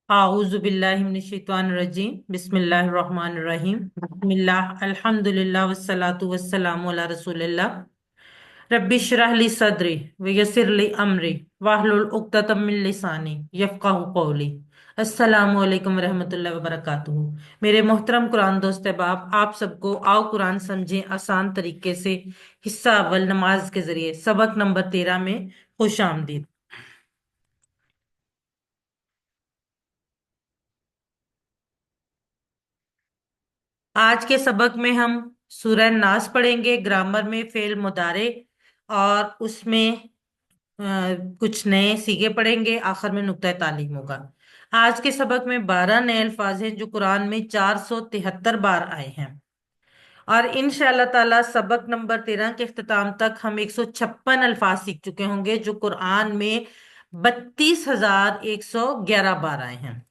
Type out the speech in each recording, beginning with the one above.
अऊज़ु बिल्लाहि मिनश शैतानिर रजीम बिस्मिल्लाहिर रहमानिर रहीम बिस्मिल्लाह अल्हम्दुलिल्लाह वस्सलातु वस्सलामु अला रसूलिल्लाह रब्बि इश्रह ली सदरी व यस्सिर ली अमरी वाहलुल उक़्दतम मिन लिसानी यफ़क़हू क़ौली। अस्सलामु अलैकुम रहमतुल्लाहि व बरकातुहू। मेरे मोहतरम कुरान दोस्त अहबाब, आप सबको आओ कुरान समझें आसान तरीके से हिस्सा अव्वल नमाज के जरिए सबक नंबर 13 में खुश आमदीद। आज के सबक में हम सूरह नास पढ़ेंगे। ग्रामर में फेल मुदारे और उसमें कुछ नए सीगे पढ़ेंगे। आखिर में नुक्ता तालीम होगा। आज के सबक में 12 नए अल्फाज हैं जो कुरान में 473 बार आए हैं। और इंशाअल्लाह ताला सबक नंबर 13 के इख्तिताम तक हम 156 अल्फाज सीख चुके होंगे जो कुरान में 32,111 बार आए हैं।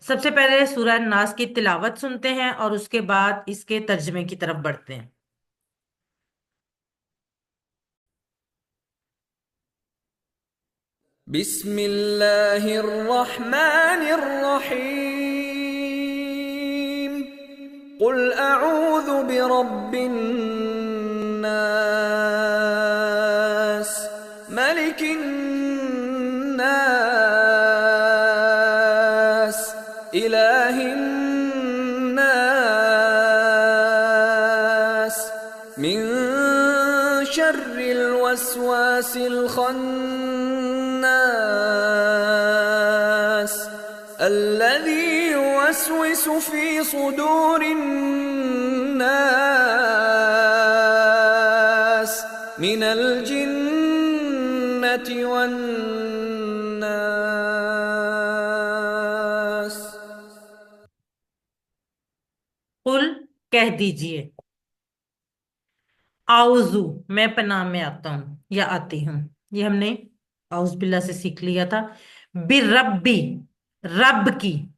सबसे पहले सूरह नास की तिलावत सुनते हैं और उसके बाद इसके तर्जमे की तरफ बढ़ते हैं। बिस्मिल्लाहिर्रहमानिर्रहीम। कुल अऊज़ु बिरब्बिन्नास मलिकिन्नास इलाहिन्नास मिन शर्रिल वस्वासिल खन्नास الذي يوسوس في صدور الناس من الجنة والناس۔ कुल कह दीजिए, आउजू मैं पनाह में आता हूं या आती हूं। ये हमने आउज बिल्ला से सीख लिया था। बिरब्बी, रब की।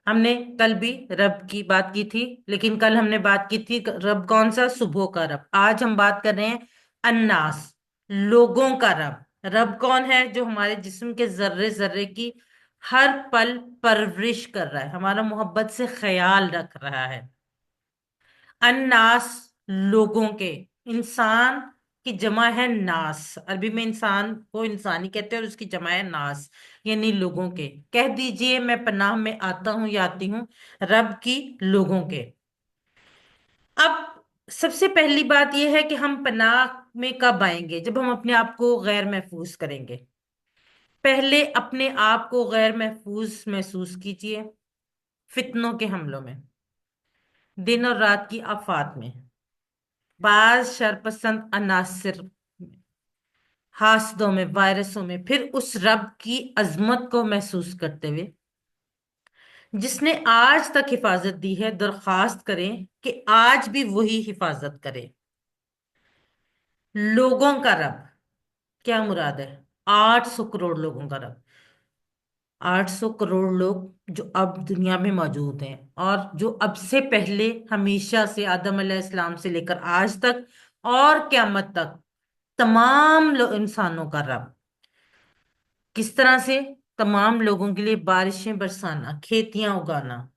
हमने कल भी रब की बात की थी, लेकिन कल हमने बात की थी रब कौन सा, सुबह का रब। आज हम बात कर रहे हैं अन्नास, लोगों का रब। रब कौन है? जो हमारे जिस्म के जर्रे जर्रे की हर पल परवरिश कर रहा है, हमारा मोहब्बत से ख्याल रख रहा है। अन्नास, लोगों के। इंसान की जमा है नास। अरबी में इंसान को इंसानी कहते हैं और उसकी जमा है नास, यानी लोगों के। कह दीजिए मैं पनाह में आता हूं या आती हूं रब की, लोगों के। अब सबसे पहली बात यह है कि हम पनाह में कब आएंगे? जब हम अपने आप को गैर महफूज करेंगे। पहले अपने आप को गैर महफूज महसूस कीजिए फितनों के हमलों में, दिन और रात की आफात में, बाज शरपसंद अनासिर, हासदों में, वायरसों में, फिर उस रब की अजमत को महसूस करते हुए जिसने आज तक हिफाजत दी है। दरखास्त करें कि आज भी वही हिफाजत करे। लोगों का रब, क्या मुराद है? 800 करोड़ लोगों का रब। 800 करोड़ लोग जो अब दुनिया में मौजूद हैं और जो अब से पहले हमेशा से आदम अलैहिस्सलाम से लेकर आज तक और क्यामत तक तमाम इंसानों का रब। किस तरह से? तमाम लोगों के लिए बारिशें बरसाना, खेतियां उगाना,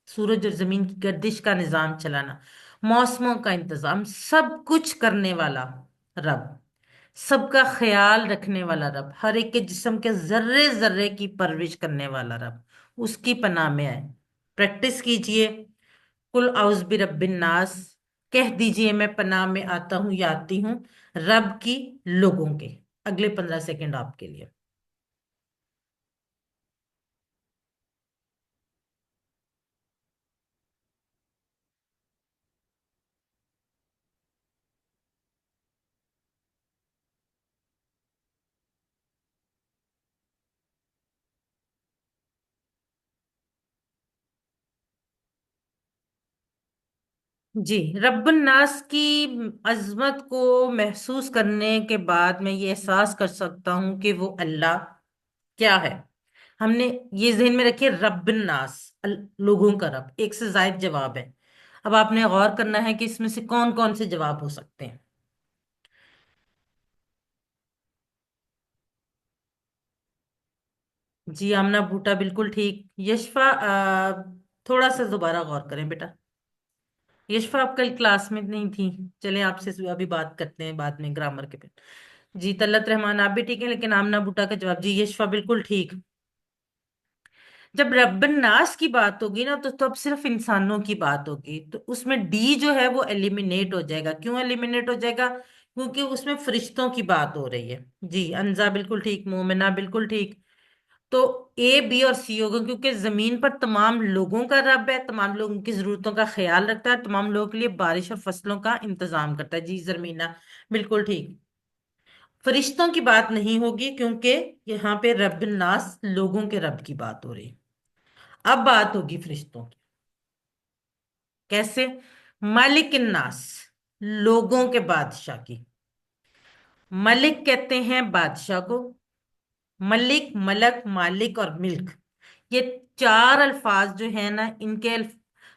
सूरज और जमीन की गर्दिश का निजाम चलाना, मौसमों का इंतजाम, सब कुछ करने वाला रब, सबका ख्याल रखने वाला रब, हर एक के जिस्म के जर्रे जर्रे की परवरिश करने वाला रब, उसकी पनाह में आए। प्रैक्टिस कीजिए। कुल औज़ बि रब्बिन नास, कह दीजिए मैं पनाह में आता हूं या आती हूं रब की, लोगों के। अगले 15 सेकंड आपके लिए। जी, रब्बुन नास की अजमत को महसूस करने के बाद मैं ये एहसास कर सकता हूँ कि वो अल्लाह क्या है। हमने ये जहन में रखिए, रब्बुन नास, लोगों का रब। एक से जायद जवाब है। अब आपने गौर करना है कि इसमें से कौन कौन से जवाब हो सकते हैं। जी आमना बूटा बिल्कुल ठीक। यशफा थोड़ा सा दोबारा गौर करें बेटा। यशफा आप कल क्लास में नहीं थी। चले आपसे अभी बात करते हैं बाद में ग्रामर के पे। जी तल्लत रहमान आप भी ठीक है, लेकिन आमना बूटा का जवाब जी यशफा बिल्कुल ठीक। जब रब्बन नास की बात होगी ना, तो तब सिर्फ इंसानों की बात होगी, तो उसमें डी जो है वो एलिमिनेट हो जाएगा। क्यों एलिमिनेट हो जाएगा? क्योंकि उसमें फरिश्तों की बात हो रही है। जी अंजा बिल्कुल ठीक, मोमिना बिल्कुल ठीक। तो ए बी और सी होगा, क्योंकि जमीन पर तमाम लोगों का रब है, तमाम लोगों की जरूरतों का ख्याल रखता है, तमाम लोगों के लिए बारिश और फसलों का इंतजाम करता है। जी जमीना बिल्कुल ठीक। फरिश्तों की बात नहीं होगी, क्योंकि यहाँ पे रब नास लोगों के रब की बात हो रही है। अब बात होगी फरिश्तों की। कैसे? मलिक नास, लोगों के बादशाह की। मलिक कहते हैं बादशाह को। मलिक, मलक, मालिक और मिल्क, ये चार अल्फाज जो है ना, इनके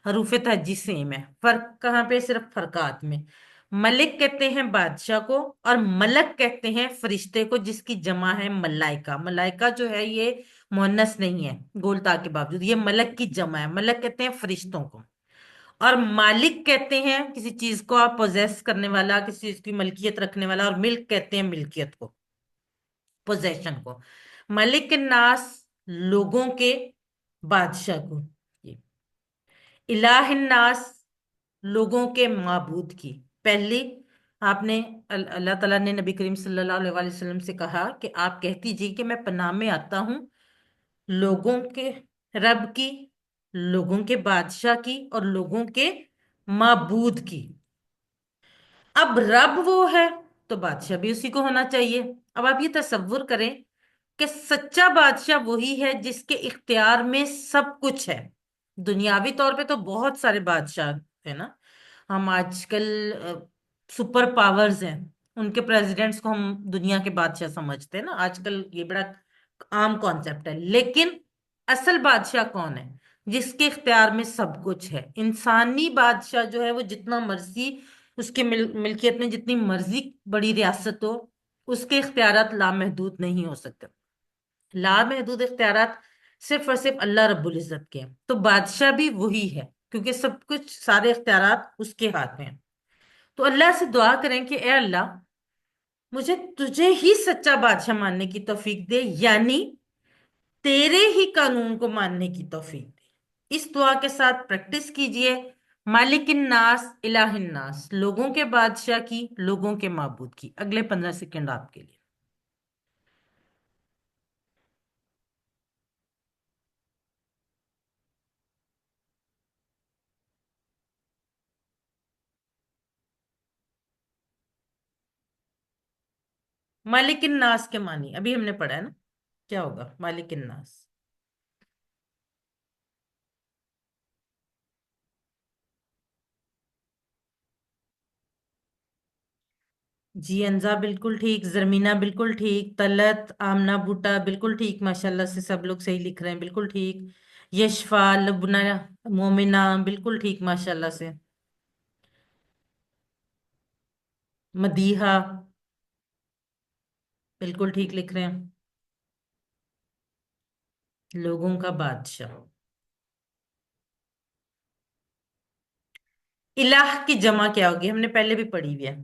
हरूफ तहज्जी सेम है। फर्क कहाँ पे? सिर्फ फरकात में। मलिक कहते हैं बादशाह को, और मलक कहते हैं फरिश्ते को, जिसकी जमा है मलाइका। मलाइका जो है ये मुअन्नस नहीं है, गोलता के बावजूद ये मलक की जमा है। मलक कहते हैं फरिश्तों को। और मालिक कहते हैं किसी चीज को आप पोजेस करने वाला, किसी चीज की मलकियत रखने वाला। और मिल्क कहते हैं मिल्कियत को, पोजेशन को। मलिक नास, लोगों के बादशाह को। ये इलाह नास, लोगों के माबूद की। पहली आपने अल्लाह ताला ने नबी करीम सल्लल्लाहु अलैहि वसल्लम से कहा कि आप कह दीजिए कि मैं पनाह में आता हूं लोगों के रब की, लोगों के बादशाह की, और लोगों के माबूद की। अब रब वो है, तो बादशाह भी उसी को होना चाहिए। अब आप ये तसव्वुर करें कि सच्चा बादशाह वही है जिसके इख्तियार में सब कुछ है। दुनियावी तौर पे तो बहुत सारे बादशाह है ना। हम आजकल सुपर पावर्स हैं, उनके प्रेसिडेंट्स को हम दुनिया के बादशाह समझते हैं ना आजकल, ये बड़ा आम कॉन्सेप्ट है। लेकिन असल बादशाह कौन है? जिसके इख्तियार में सब कुछ है। इंसानी बादशाह जो है वो जितना मर्जी उसके मिल्कियत में जितनी मर्जी बड़ी रियासत हो, उसके इख्तियारात लामहदूद नहीं हो सकते। लामहदूद इख्तियारात सिर्फ और सिर्फ अल्लाह रब्बुल इज्जत के हैं। तो बादशाह भी वही है, क्योंकि सब कुछ सारे इख्तियारात उसके हाथ में हैं। तो अल्लाह से दुआ करें कि ए अल्लाह, मुझे तुझे ही सच्चा बादशाह मानने की तौफीक दे, यानी तेरे ही कानून को मानने की तौफीक दे। इस दुआ के साथ प्रैक्टिस कीजिए। मालिकिन नास इलाहिन नास, लोगों के बादशाह की, लोगों के माबूद की। अगले 15 सेकंड आपके लिए। मालिकिन नास के मानी अभी हमने पढ़ा है ना, क्या होगा मालिकिन नास? जी अंजा बिल्कुल ठीक, जरमीना बिल्कुल ठीक, तलत, आमना बूटा बिल्कुल ठीक, माशाल्लाह से सब लोग सही लिख रहे हैं, बिल्कुल ठीक। यशफा, लबना, मोमिना बिल्कुल ठीक माशाल्लाह से। मदीहा बिल्कुल ठीक लिख रहे हैं। लोगों का बादशाह। इलाह की जमा क्या होगी? हमने पहले भी पढ़ी हुई है।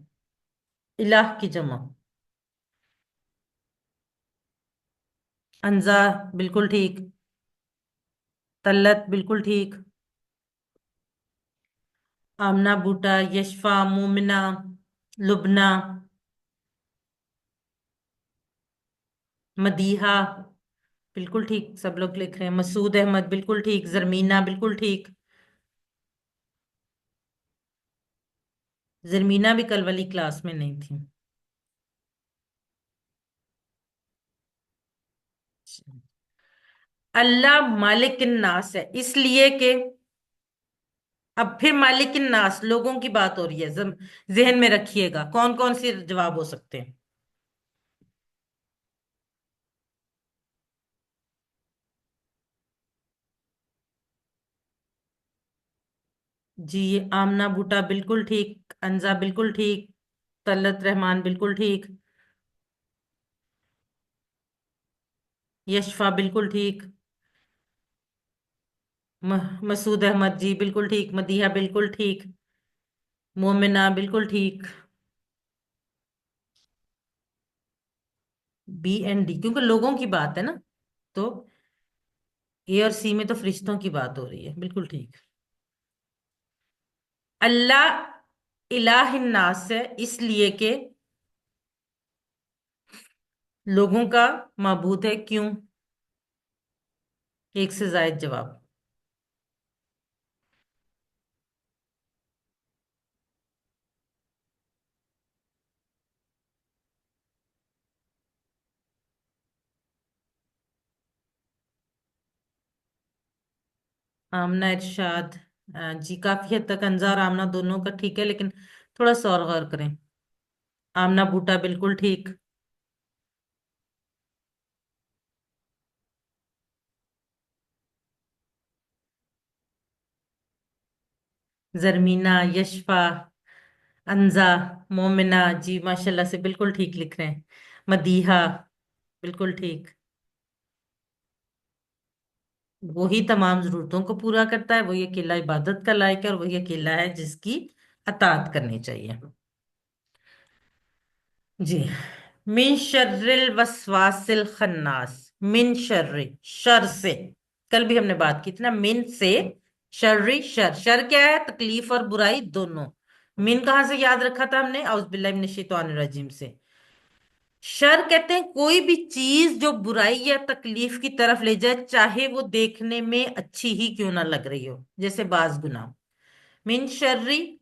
इलाह की जमा। अंजा बिल्कुल ठीक। तल्लत बिल्कुल ठीक। आमना बूटा, यशफा, मोमिना, लुबना, मदीहा बिल्कुल ठीक, सब लोग लिख रहे हैं। मसूद अहमद बिल्कुल ठीक, जरमीना बिल्कुल ठीक। जरमीना भी कल वाली क्लास में नहीं थी। अल्लाह मालिक नास है, इसलिए कि अब फिर मालिक नास लोगों की बात हो रही है। जहन में रखिएगा कौन कौन से जवाब हो सकते हैं। जी आमना बूटा बिल्कुल ठीक, अंजा बिल्कुल ठीक, तलत रहमान बिल्कुल ठीक। यशफा बिल्कुल ठीक। मसूद अहमद जी बिल्कुल ठीक। मदीहा बिल्कुल ठीक। मोमिना बिल्कुल ठीक। बी एंड डी क्योंकि लोगों की बात है ना, तो ए और सी में तो फरिश्तों की बात हो रही है, बिल्कुल ठीक। अल्लाह इलाहिन्नास है इसलिए कि लोगों का माबूद है, क्यों? एक से जायद जवाब। आमना इरशाद, जी काफी हद तक अंजा और आमना दोनों का ठीक है, लेकिन थोड़ा सा और गौर करें। आमना बूटा बिल्कुल ठीक। जरमीना, यशफा, अंजा, मोमिना जी माशाल्लाह से बिल्कुल ठीक लिख रहे हैं। मदीहा बिल्कुल ठीक। वही तमाम जरूरतों को पूरा करता है, वही अकेला इबादत का लायक है, और वही अकेला है जिसकी अताअत करनी चाहिए। जी। मिन शर्रिल वसवासिल खन्नास। मिन शर्रि, शर से। कल भी हमने बात की थी ना, मिन से। शर्रि, शर, शर क्या है? तकलीफ और बुराई दोनों। मिन कहाँ से याद रखा था हमने? औज़ बिल्लाहि मिनश शैतानिर रजीम से। शर कहते हैं कोई भी चीज जो बुराई या तकलीफ की तरफ ले जाए, चाहे वो देखने में अच्छी ही क्यों ना लग रही हो, जैसे बाज गुनाह। मिन शर्री,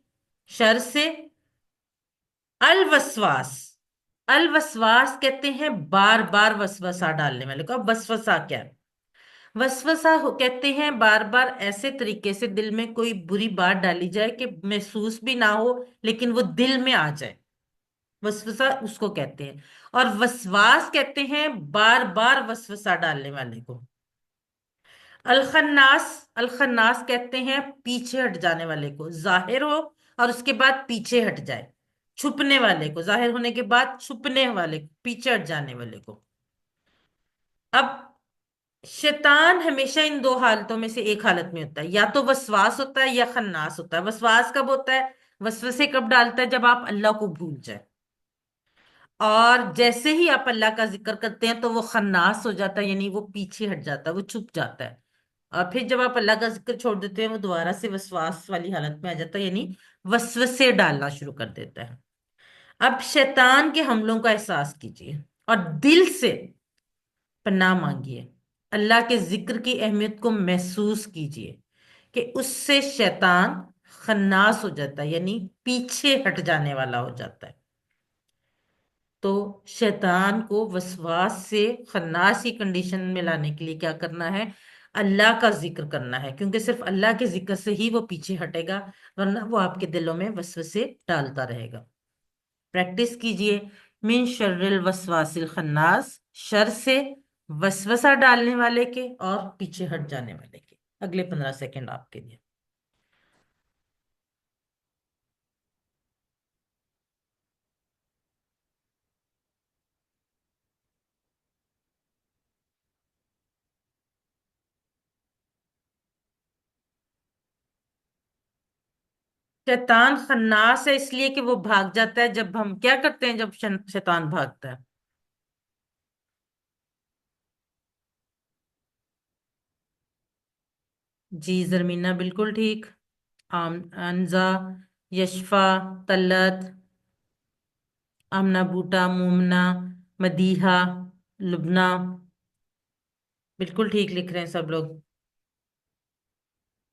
शर से। अल वसवास, अल वसवास कहते हैं बार बार वसवसा डालने वाले को। अब वसवसा क्या है? वसवसा कहते हैं बार बार ऐसे तरीके से दिल में कोई बुरी बात डाली जाए कि महसूस भी ना हो, लेकिन वो दिल में आ जाए। वसवसा उसको कहते हैं। और वसवास कहते हैं बार बार वसवसा डालने वाले को। अलखन्नास, अलखन्नास कहते हैं पीछे हट जाने वाले को, जाहिर हो और उसके बाद पीछे हट जाए। छुपने वाले को, जाहिर होने के बाद छुपने वाले को, पीछे हट जाने वाले को। अब शैतान हमेशा इन दो हालतों में से एक हालत में होता है, या तो वसवास होता है या खन्नास होता है। वसवास कब होता है? वसवसे कब डालता है? जब आप अल्लाह को भूल जाए, और जैसे ही आप अल्लाह का जिक्र करते हैं तो वो खन्नास हो जाता है, यानी वो पीछे हट जाता है, वो छुप जाता है। और फिर जब आप अल्लाह का जिक्र छोड़ देते हैं, वो दोबारा से वसवास वाली हालत में आ जाता है, यानी वसवसे डालना शुरू कर देता है। अब शैतान के हमलों का एहसास कीजिए और दिल से पनाह मांगिए। अल्लाह के जिक्र की अहमियत को महसूस कीजिए कि उससे शैतान खन्नास हो जाता है, यानी पीछे हट जाने वाला हो जाता है। तो शैतान को वसवास से खन्नास की कंडीशन में लाने के लिए क्या करना है? अल्लाह का जिक्र करना है, क्योंकि सिर्फ अल्लाह के जिक्र से ही वो पीछे हटेगा, वरना वो आपके दिलों में वसवसे डालता रहेगा। प्रैक्टिस कीजिए। मिन शर्रिल वसवासिल खन्नास, शर से, वसवसा डालने वाले के और पीछे हट जाने वाले के। अगले 15 सेकंड आपके लिए। शैतान खन्नास है इसलिए कि वो भाग जाता है। जब हम क्या करते हैं जब शैतान भागता है? जी जरमीना बिल्कुल ठीक। अनजा, यशफा, तलत, आमना बूटा, मुमना, मदीहा, लुबना, बिल्कुल ठीक लिख रहे हैं सब लोग।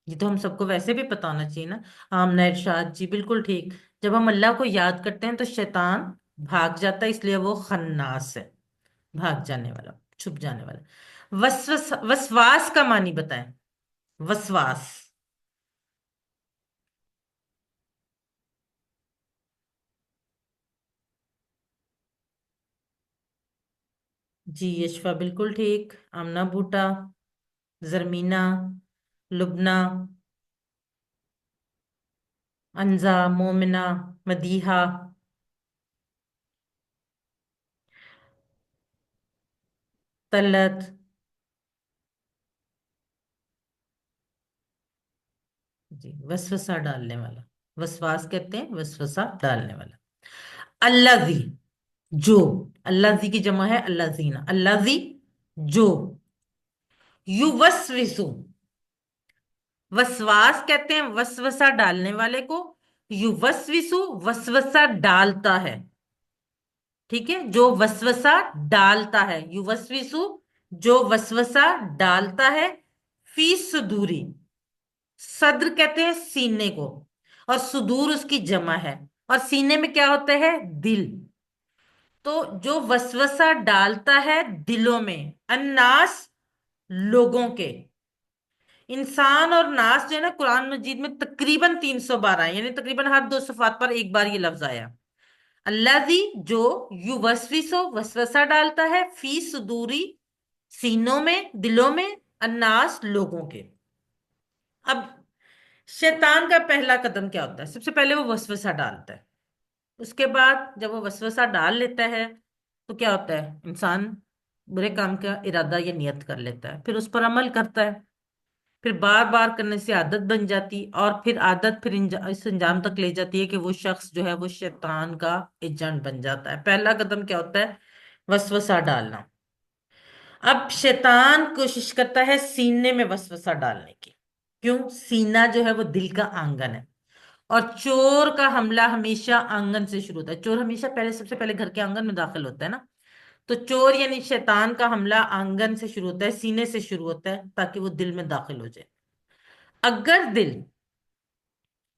ये तो हम सबको वैसे भी पता होना चाहिए ना। आमना इरशाद जी बिल्कुल ठीक। जब हम अल्लाह को याद करते हैं तो शैतान भाग जाता है, इसलिए वो खन्नास है, भाग जाने वाला, छुप जाने वाला। वसवास का मानी बताएं। वसवास। जी यशफा बिल्कुल ठीक। आमना बूटा, जरमीना, लुबना, अनजा, मोमिना, मदीहा, तलत, जी, वसवसा डालने वाला। वसवास कहते हैं वसवसा डालने वाला। अल्लाजी, जो। अल्लाजी की जमा है अल्लाजीना। अल्लाजी, जो। युवस्विसु, वसवास कहते हैं वसवसा डालने वाले को। युवस्विसु, वसवसा डालता है। ठीक है, जो वसवसा डालता है, युवस्विसु, जो वसवसा डालता है। फी सुदूरी, सद्र कहते हैं सीने को, और सुदूर उसकी जमा है। और सीने में क्या होता है? दिल। तो जो वसवसा डालता है दिलों में, अन्नास, लोगों के। इंसान और नास जो है ना, कुरान मजीद में तकरीबन 300 बार आए, यानी तकरीबन हर दो सफात पर एक बार ये लफ्ज आया। अल्लाजी, जो। युवस्विसो, वसवसा डालता है। फी सुदूरी, सीनों में, दिलों में। अन्नास, लोगों के। अब शैतान का पहला कदम क्या होता है? सबसे पहले वो वसवसा डालता है। उसके बाद जब वो वसवसा डाल लेता है तो क्या होता है? इंसान बुरे काम का इरादा या नियत कर लेता है, फिर उस पर अमल करता है। फिर बार बार करने से आदत बन जाती, और फिर आदत फिर इस अंजाम तक ले जाती है कि वो शख्स जो है वो शैतान का एजेंट बन जाता है। पहला कदम क्या होता है? वसवसा डालना। अब शैतान कोशिश करता है सीने में वसवसा डालने की। क्यों? सीना जो है वो दिल का आंगन है, और चोर का हमला हमेशा आंगन से शुरू होता है। चोर हमेशा पहले, सबसे पहले घर के आंगन में दाखिल होता है ना। तो चोर यानी शैतान का हमला आंगन से शुरू होता है, सीने से शुरू होता है, ताकि वो दिल में दाखिल हो जाए। अगर दिल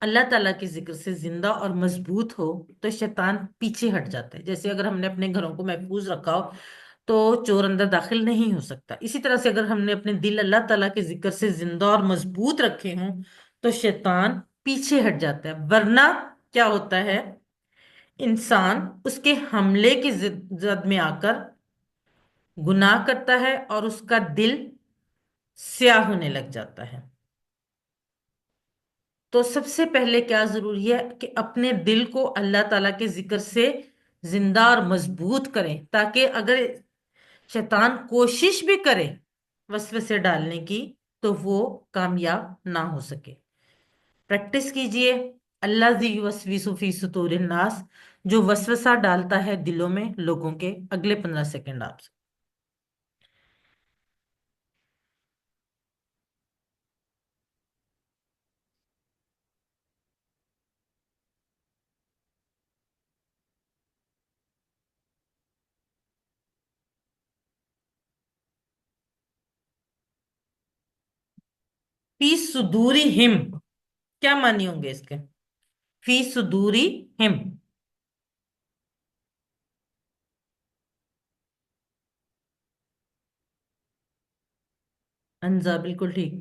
अल्लाह ताला के जिक्र से जिंदा और मजबूत हो तो शैतान पीछे हट जाता है। जैसे अगर हमने अपने घरों को महफूज रखा हो तो चोर अंदर दाखिल नहीं हो सकता। इसी तरह से अगर हमने अपने दिल अल्लाह ताला के जिक्र से जिंदा और मजबूत रखे हों तो शैतान पीछे हट जाता है। वरना क्या होता है? इंसान उसके हमले की जद में आकर गुनाह करता है और उसका दिल स्याह होने लग जाता है। तो सबसे पहले क्या जरूरी है कि अपने दिल को अल्लाह ताला के जिक्र से जिंदा और मजबूत करें, ताकि अगर शैतान कोशिश भी करे वसवसे डालने की तो वो कामयाब ना हो सके। प्रैक्टिस कीजिए। अल्लाह जी वसविसु फी सुतूरिन नास, जो वसवसा डालता है दिलों में लोगों के। अगले 15 सेकंड आपसे। फी सुदूरी हिम, क्या मानी होंगे इसके? फी सुदूरी हिम। अंजा, बिल्कुल ठीक।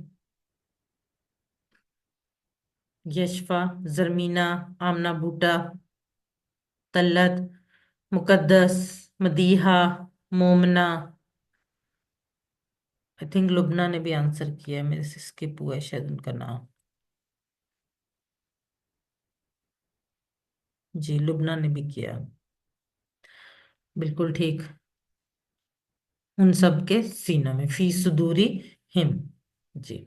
यशफा, जरमीना, आमना बूटा, तल्लत, मुकद्दस, मदीहा, मोमना। आई थिंक लुबना ने भी आंसर किया है, मेरे से स्किप हुआ है शायद उनका नाम। जी, लुबना ने भी किया। बिल्कुल ठीक। उन सब के सीनों में फी सुदूरी हिम। जी।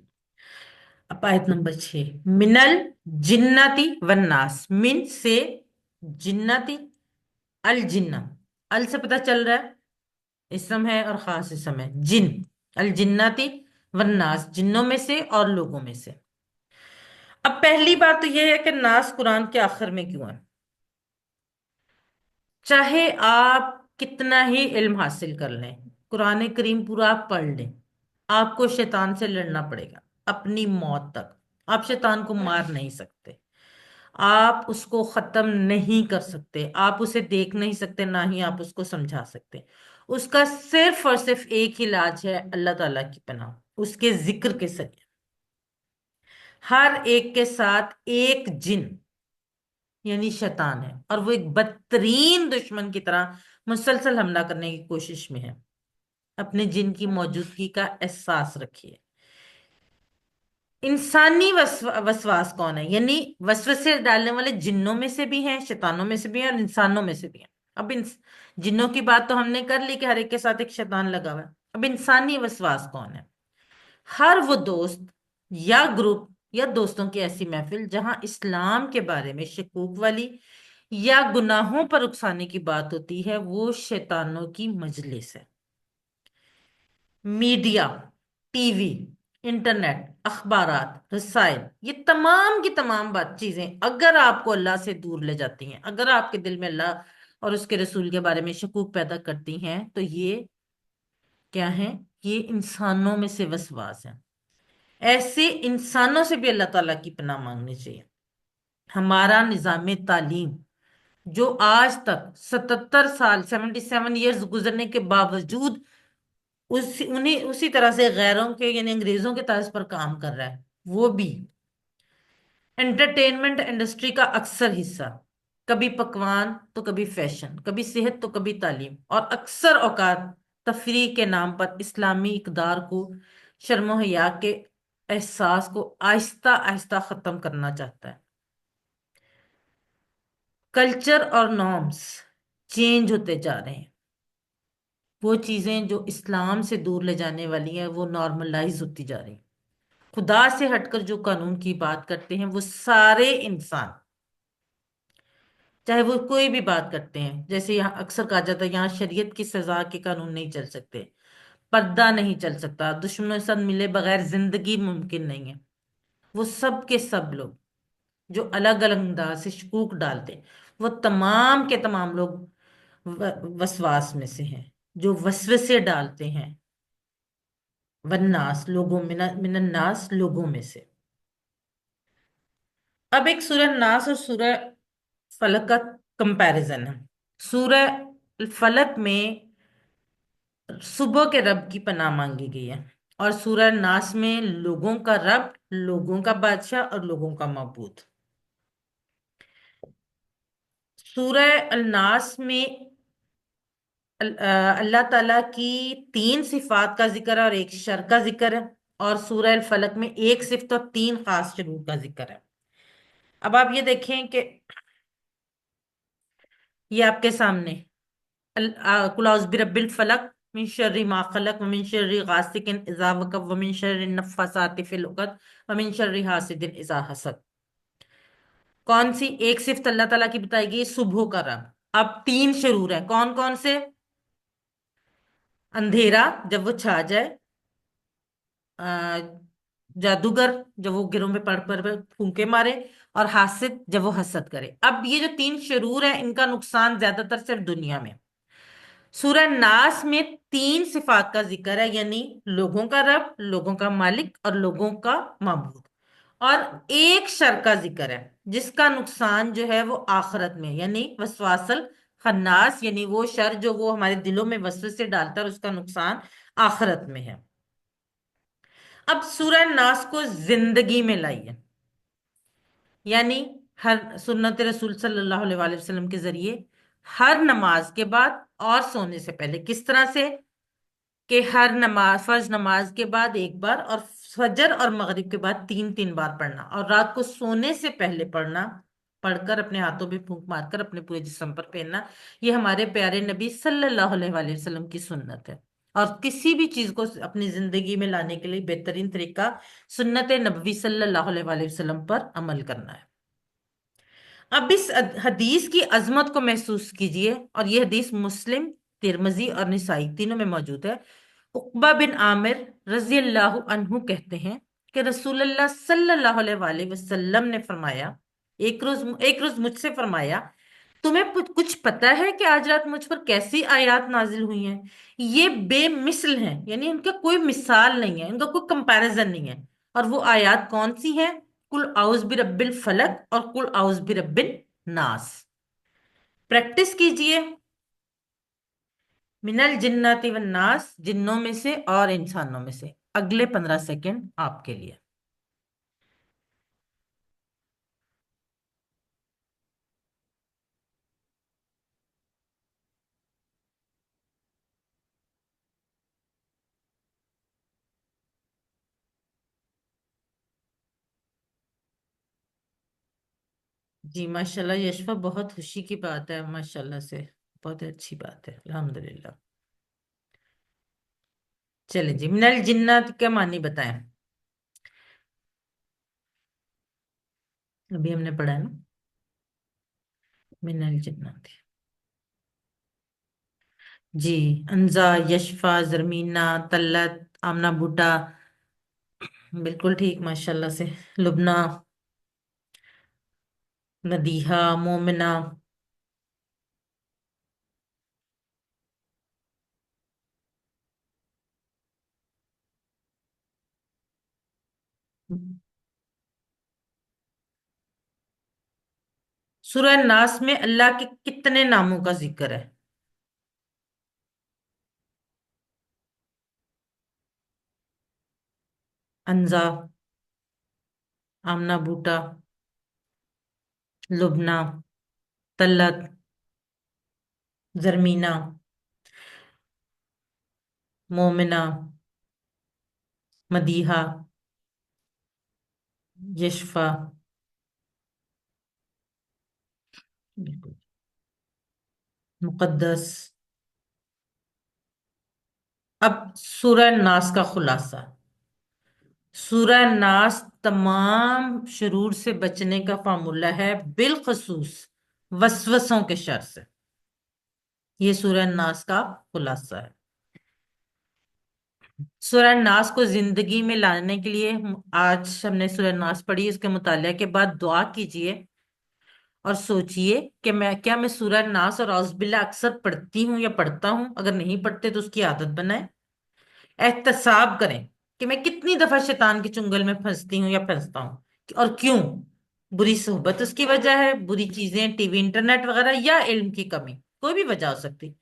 अब आयत नंबर 6। मिनल जिन्नति वन्नास, मिन से, जिन्नति, अल जिन्ना। अल से पता चल रहा है इसम है और खास इसम है। जिन, अल जिन्नाति वन्नास, जिन्नों में से और लोगों में से। अब पहली बात तो यह है कि नास कुरान के आखिर में क्यों है? चाहे आप कितना ही इल्म हासिल कर लें, कुरान करीम पूरा आप पढ़ लें, आपको शैतान से लड़ना पड़ेगा अपनी मौत तक। आप शैतान को मार नहीं सकते, आप उसको खत्म नहीं कर सकते, आप उसे देख नहीं सकते, ना ही आप उसको समझा सकते। उसका सिर्फ और सिर्फ एक ही इलाज है, अल्लाह ताला की पनाह, उसके जिक्र के जरिए। हर एक के साथ एक जिन यानी शैतान है, और वो एक बदतरीन दुश्मन की तरह मुसलसल हमला करने की कोशिश में है। अपने जिन की मौजूदगी का एहसास रखिए। इंसानी वसवास कौन है? यानी वसवसे डालने वाले जिन्नों में से भी हैं, शैतानों में से भी हैं, और इंसानों में से भी हैं। अब इन जिन्नों की बात तो हमने कर ली कि हर एक के साथ एक शैतान लगा हुआ है। अब इंसानी वसवास कौन है? हर वो दोस्त या ग्रुप یا دوستوں کی ایسی محفل جہاں اسلام کے بارے میں شکوک والی یا گناہوں پر اکسانے کی بات ہوتی ہے، وہ شیطانوں کی مجلس ہے۔ میڈیا، ٹی وی، انٹرنیٹ، اخبارات، رسائل، یہ تمام کی تمام بات چیزیں اگر آپ کو اللہ سے دور لے جاتی ہیں، اگر آپ کے دل میں اللہ اور اس کے رسول کے بارے میں شکوک پیدا کرتی ہیں، تو یہ کیا ہیں؟ یہ انسانوں میں سے وسواس ہیں۔ ایسے انسانوں سے بھی اللہ تعالیٰ کی پناہ مانگنی چاہیے۔ ہمارا نظام تعلیم جو آج تک 77 سال 77 ایئرز گزرنے کے باوجود اسی طرح سے غیروں کے یعنی انگریزوں کے طرز پر کام کر رہا ہے، وہ بھی انٹرٹینمنٹ انڈسٹری کا اکثر حصہ، کبھی پکوان تو کبھی فیشن، کبھی صحت تو کبھی تعلیم، اور اکثر اوقات تفریح کے نام پر اسلامی اقدار کو، شرم و حیا کے احساس کو آہستہ آہستہ ختم کرنا چاہتا ہے۔ کلچر اور نارمز چینج ہوتے جا رہے ہیں، وہ چیزیں جو اسلام سے دور لے جانے والی ہیں وہ نارملائز ہوتی جا رہی ہیں۔ خدا سے ہٹ کر جو قانون کی بات کرتے ہیں وہ سارے انسان، چاہے وہ کوئی بھی بات کرتے ہیں، جیسے یہاں اکثر کہا جاتا ہے یہاں شریعت کی سزا کے قانون نہیں چل سکتے، پردہ نہیں چل سکتا، دشمنوں کے ساتھ ملے بغیر زندگی ممکن نہیں ہے، وہ سب کے سب لوگ جو الگ الگ انداز سے شکوک ڈالتے ہیں، وہ تمام کے تمام لوگ وسواس میں سے ہیں، جو وسوسے ڈالتے ہیں، والناس لوگوں من الناس لوگوں میں سے۔ اب ایک سورہ ناس اور سورہ فلق کا کمپیریزن ہے۔ سورہ الفلق میں صبح کے رب کی پناہ مانگی گئی ہے، اور سورہ ناس میں لوگوں کا رب، لوگوں کا بادشاہ اور لوگوں کا معبود۔ سورہ الناس میں اللہ تعالیٰ کی 3 صفات کا ذکر ہے اور ایک شر کا ذکر ہے، اور سورہ الفلق میں ایک صفت اور 3 خاص شرور کا ذکر ہے۔ اب آپ یہ دیکھیں کہ یہ آپ کے سامنے قل اعوذ برب الفلق من شر ما خلق ومن شر غاسق اذا وقب ومن شر النفاثات فی العقد ومن شر حاسد اذا حسد۔ کون سی ایک صفت اللہ تعالیٰ کی بتائی گئی؟ صبح کا رب۔ اب 3 شرور ہیں، کون کون سے؟ اندھیرا جب وہ چھا جائے، آ، جادوگر جب وہ گروں میں پڑ پڑ پھونکے مارے، اور حاسد جب وہ حسد کرے۔ اب یہ جو 3 شرور ہیں ان کا نقصان زیادہ تر صرف دنیا میں۔ سورہ ناس میں 3 صفات کا ذکر ہے، یعنی لوگوں کا رب، لوگوں کا مالک اور لوگوں کا معبود، اور ایک شر کا ذکر ہے جس کا نقصان جو ہے وہ آخرت میں، یعنی وسواس الخناس، یعنی وہ شر جو وہ ہمارے دلوں میں وسوسے ڈالتا ہے اور اس کا نقصان آخرت میں ہے۔ اب سورہ ناس کو زندگی میں لائیے، یعنی ہر سنت رسول صلی اللہ علیہ وآلہ وسلم کے ذریعے ہر نماز کے بعد اور سونے سے پہلے، کس طرح سے کہ ہر نماز، فرض نماز کے بعد ایک بار، اور فجر اور مغرب کے بعد 3 3 بار پڑھنا، اور رات کو سونے سے پہلے پڑھنا، پڑھ کر اپنے ہاتھوں پہ پھونک مار کر اپنے پورے جسم پر پہننا۔ یہ ہمارے پیارے نبی صلی اللہ علیہ وآلہ وسلم کی سنت ہے، اور کسی بھی چیز کو اپنی زندگی میں لانے کے لیے بہترین طریقہ سنت نبوی صلی اللہ علیہ وآلہ وسلم پر عمل کرنا ہے۔ اب اس حدیث کی عظمت کو محسوس کیجئے، اور یہ حدیث مسلم، ترمذی اور نسائی تینوں میں موجود ہے۔ عقبہ بن عامر رضی اللہ عنہ کہتے ہیں کہ رسول اللہ صلی اللہ علیہ وآلہ وسلم نے فرمایا، ایک روز مجھ سے فرمایا، تمہیں کچھ پتا ہے کہ آج رات مجھ پر کیسی آیات نازل ہوئی ہیں؟ یہ بے مثل ہیں، یعنی ان کا کوئی مثال نہیں ہے، ان کا کوئی کمپیریزن نہیں ہے۔ اور وہ آیات کون سی ہیں؟ قل اعوذ برب الفلق اور قل اعوذ برب الناس۔ پریکٹس کیجئے، من الجنات والناس، جنوں میں سے اور انسانوں میں سے۔ اگلے 15 سیکنڈ آپ کے لیے۔ جی ماشاءاللہ یشفا، بہت خوشی کی بات ہے، ماشاءاللہ سے بہت اچھی بات ہے، الحمدللہ۔ چلیں جی، من الجنات کیا معنی بتائیں؟ अभी हमने पढ़ा है ना, मिनल जिन्नाती। जी। अंजा, यशफा, जरमीना, तल्लत, आमना बूटा, बिल्कुल ठीक माशाल्लाह से। लुबना, मदीहा, मोमिना। सूरह नास में अल्लाह के कितने नामों का जिक्र है? अंजा, आमना बूटा, लुबना, तल्लत, जरमीना, मोमिना, मदीहा, यशफा। बिल्कुल। मुकद्दस। अब सूरह नास का खुलासा। सूरह नास तमाम शुरूर से बचने का फार्मूला है, बिलखसूस वसवसों के शर से। ये सूरह नास का खुलासा है। सूरह नास को जिंदगी में लाने के लिए आज हमने सूरह नास पढ़ी, उसके मुतालिया के बाद दुआ कीजिए और सोचिए कि मैं सूरह नास और औज़ बिल्ला अक्सर पढ़ती हूँ या पढ़ता हूँ। अगर नहीं पढ़ते तो उसकी आदत बनाए। एहतसाब करें कि मैं कितनी दफा शैतान के चुंगल में फंसती हूँ या फंसता हूँ, और क्यों। बुरी सोहबत उसकी वजह है, बुरी चीजें, टीवी, इंटरनेट वगैरह, या इल्म की कमी, कोई भी वजह हो सकती।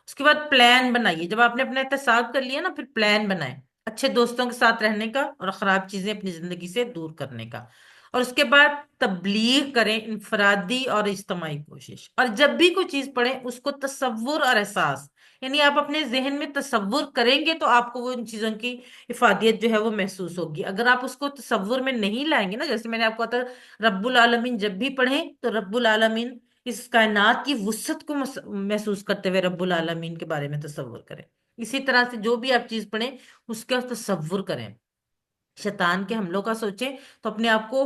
उसके बाद प्लान बनाइए। जब आपने अपना एहतसाब कर लिया ना, फिर प्लान बनाएं अच्छे दोस्तों के साथ रहने का और खराब चीजें अपनी जिंदगी से दूर करने का। और उसके बाद तबलीग करें, इनफरादी और इज्तमाही कोशिश। और जब भी कोई चीज पढ़ें उसको तसव्वुर और एहसास, यानी आप अपने जहन में तसव्वुर करेंगे तो आपको वो इन चीजों की इफादियत जो है वो महसूस होगी। अगर आप उसको तसव्वुर में नहीं लाएंगे ना, जैसे मैंने आपको कहा था, रब्बुल आलमीन जब भी पढ़ें तो रब्बुल आलमीन इस कायनात की वुसअत को महसूस करते हुए रब्बुल आलमीन के बारे में तसव्वुर करें। इसी तरह से जो भी आप चीज पढ़ें उसका तसव्वुर करें। शैतान के हमलों का सोचें तो अपने आप को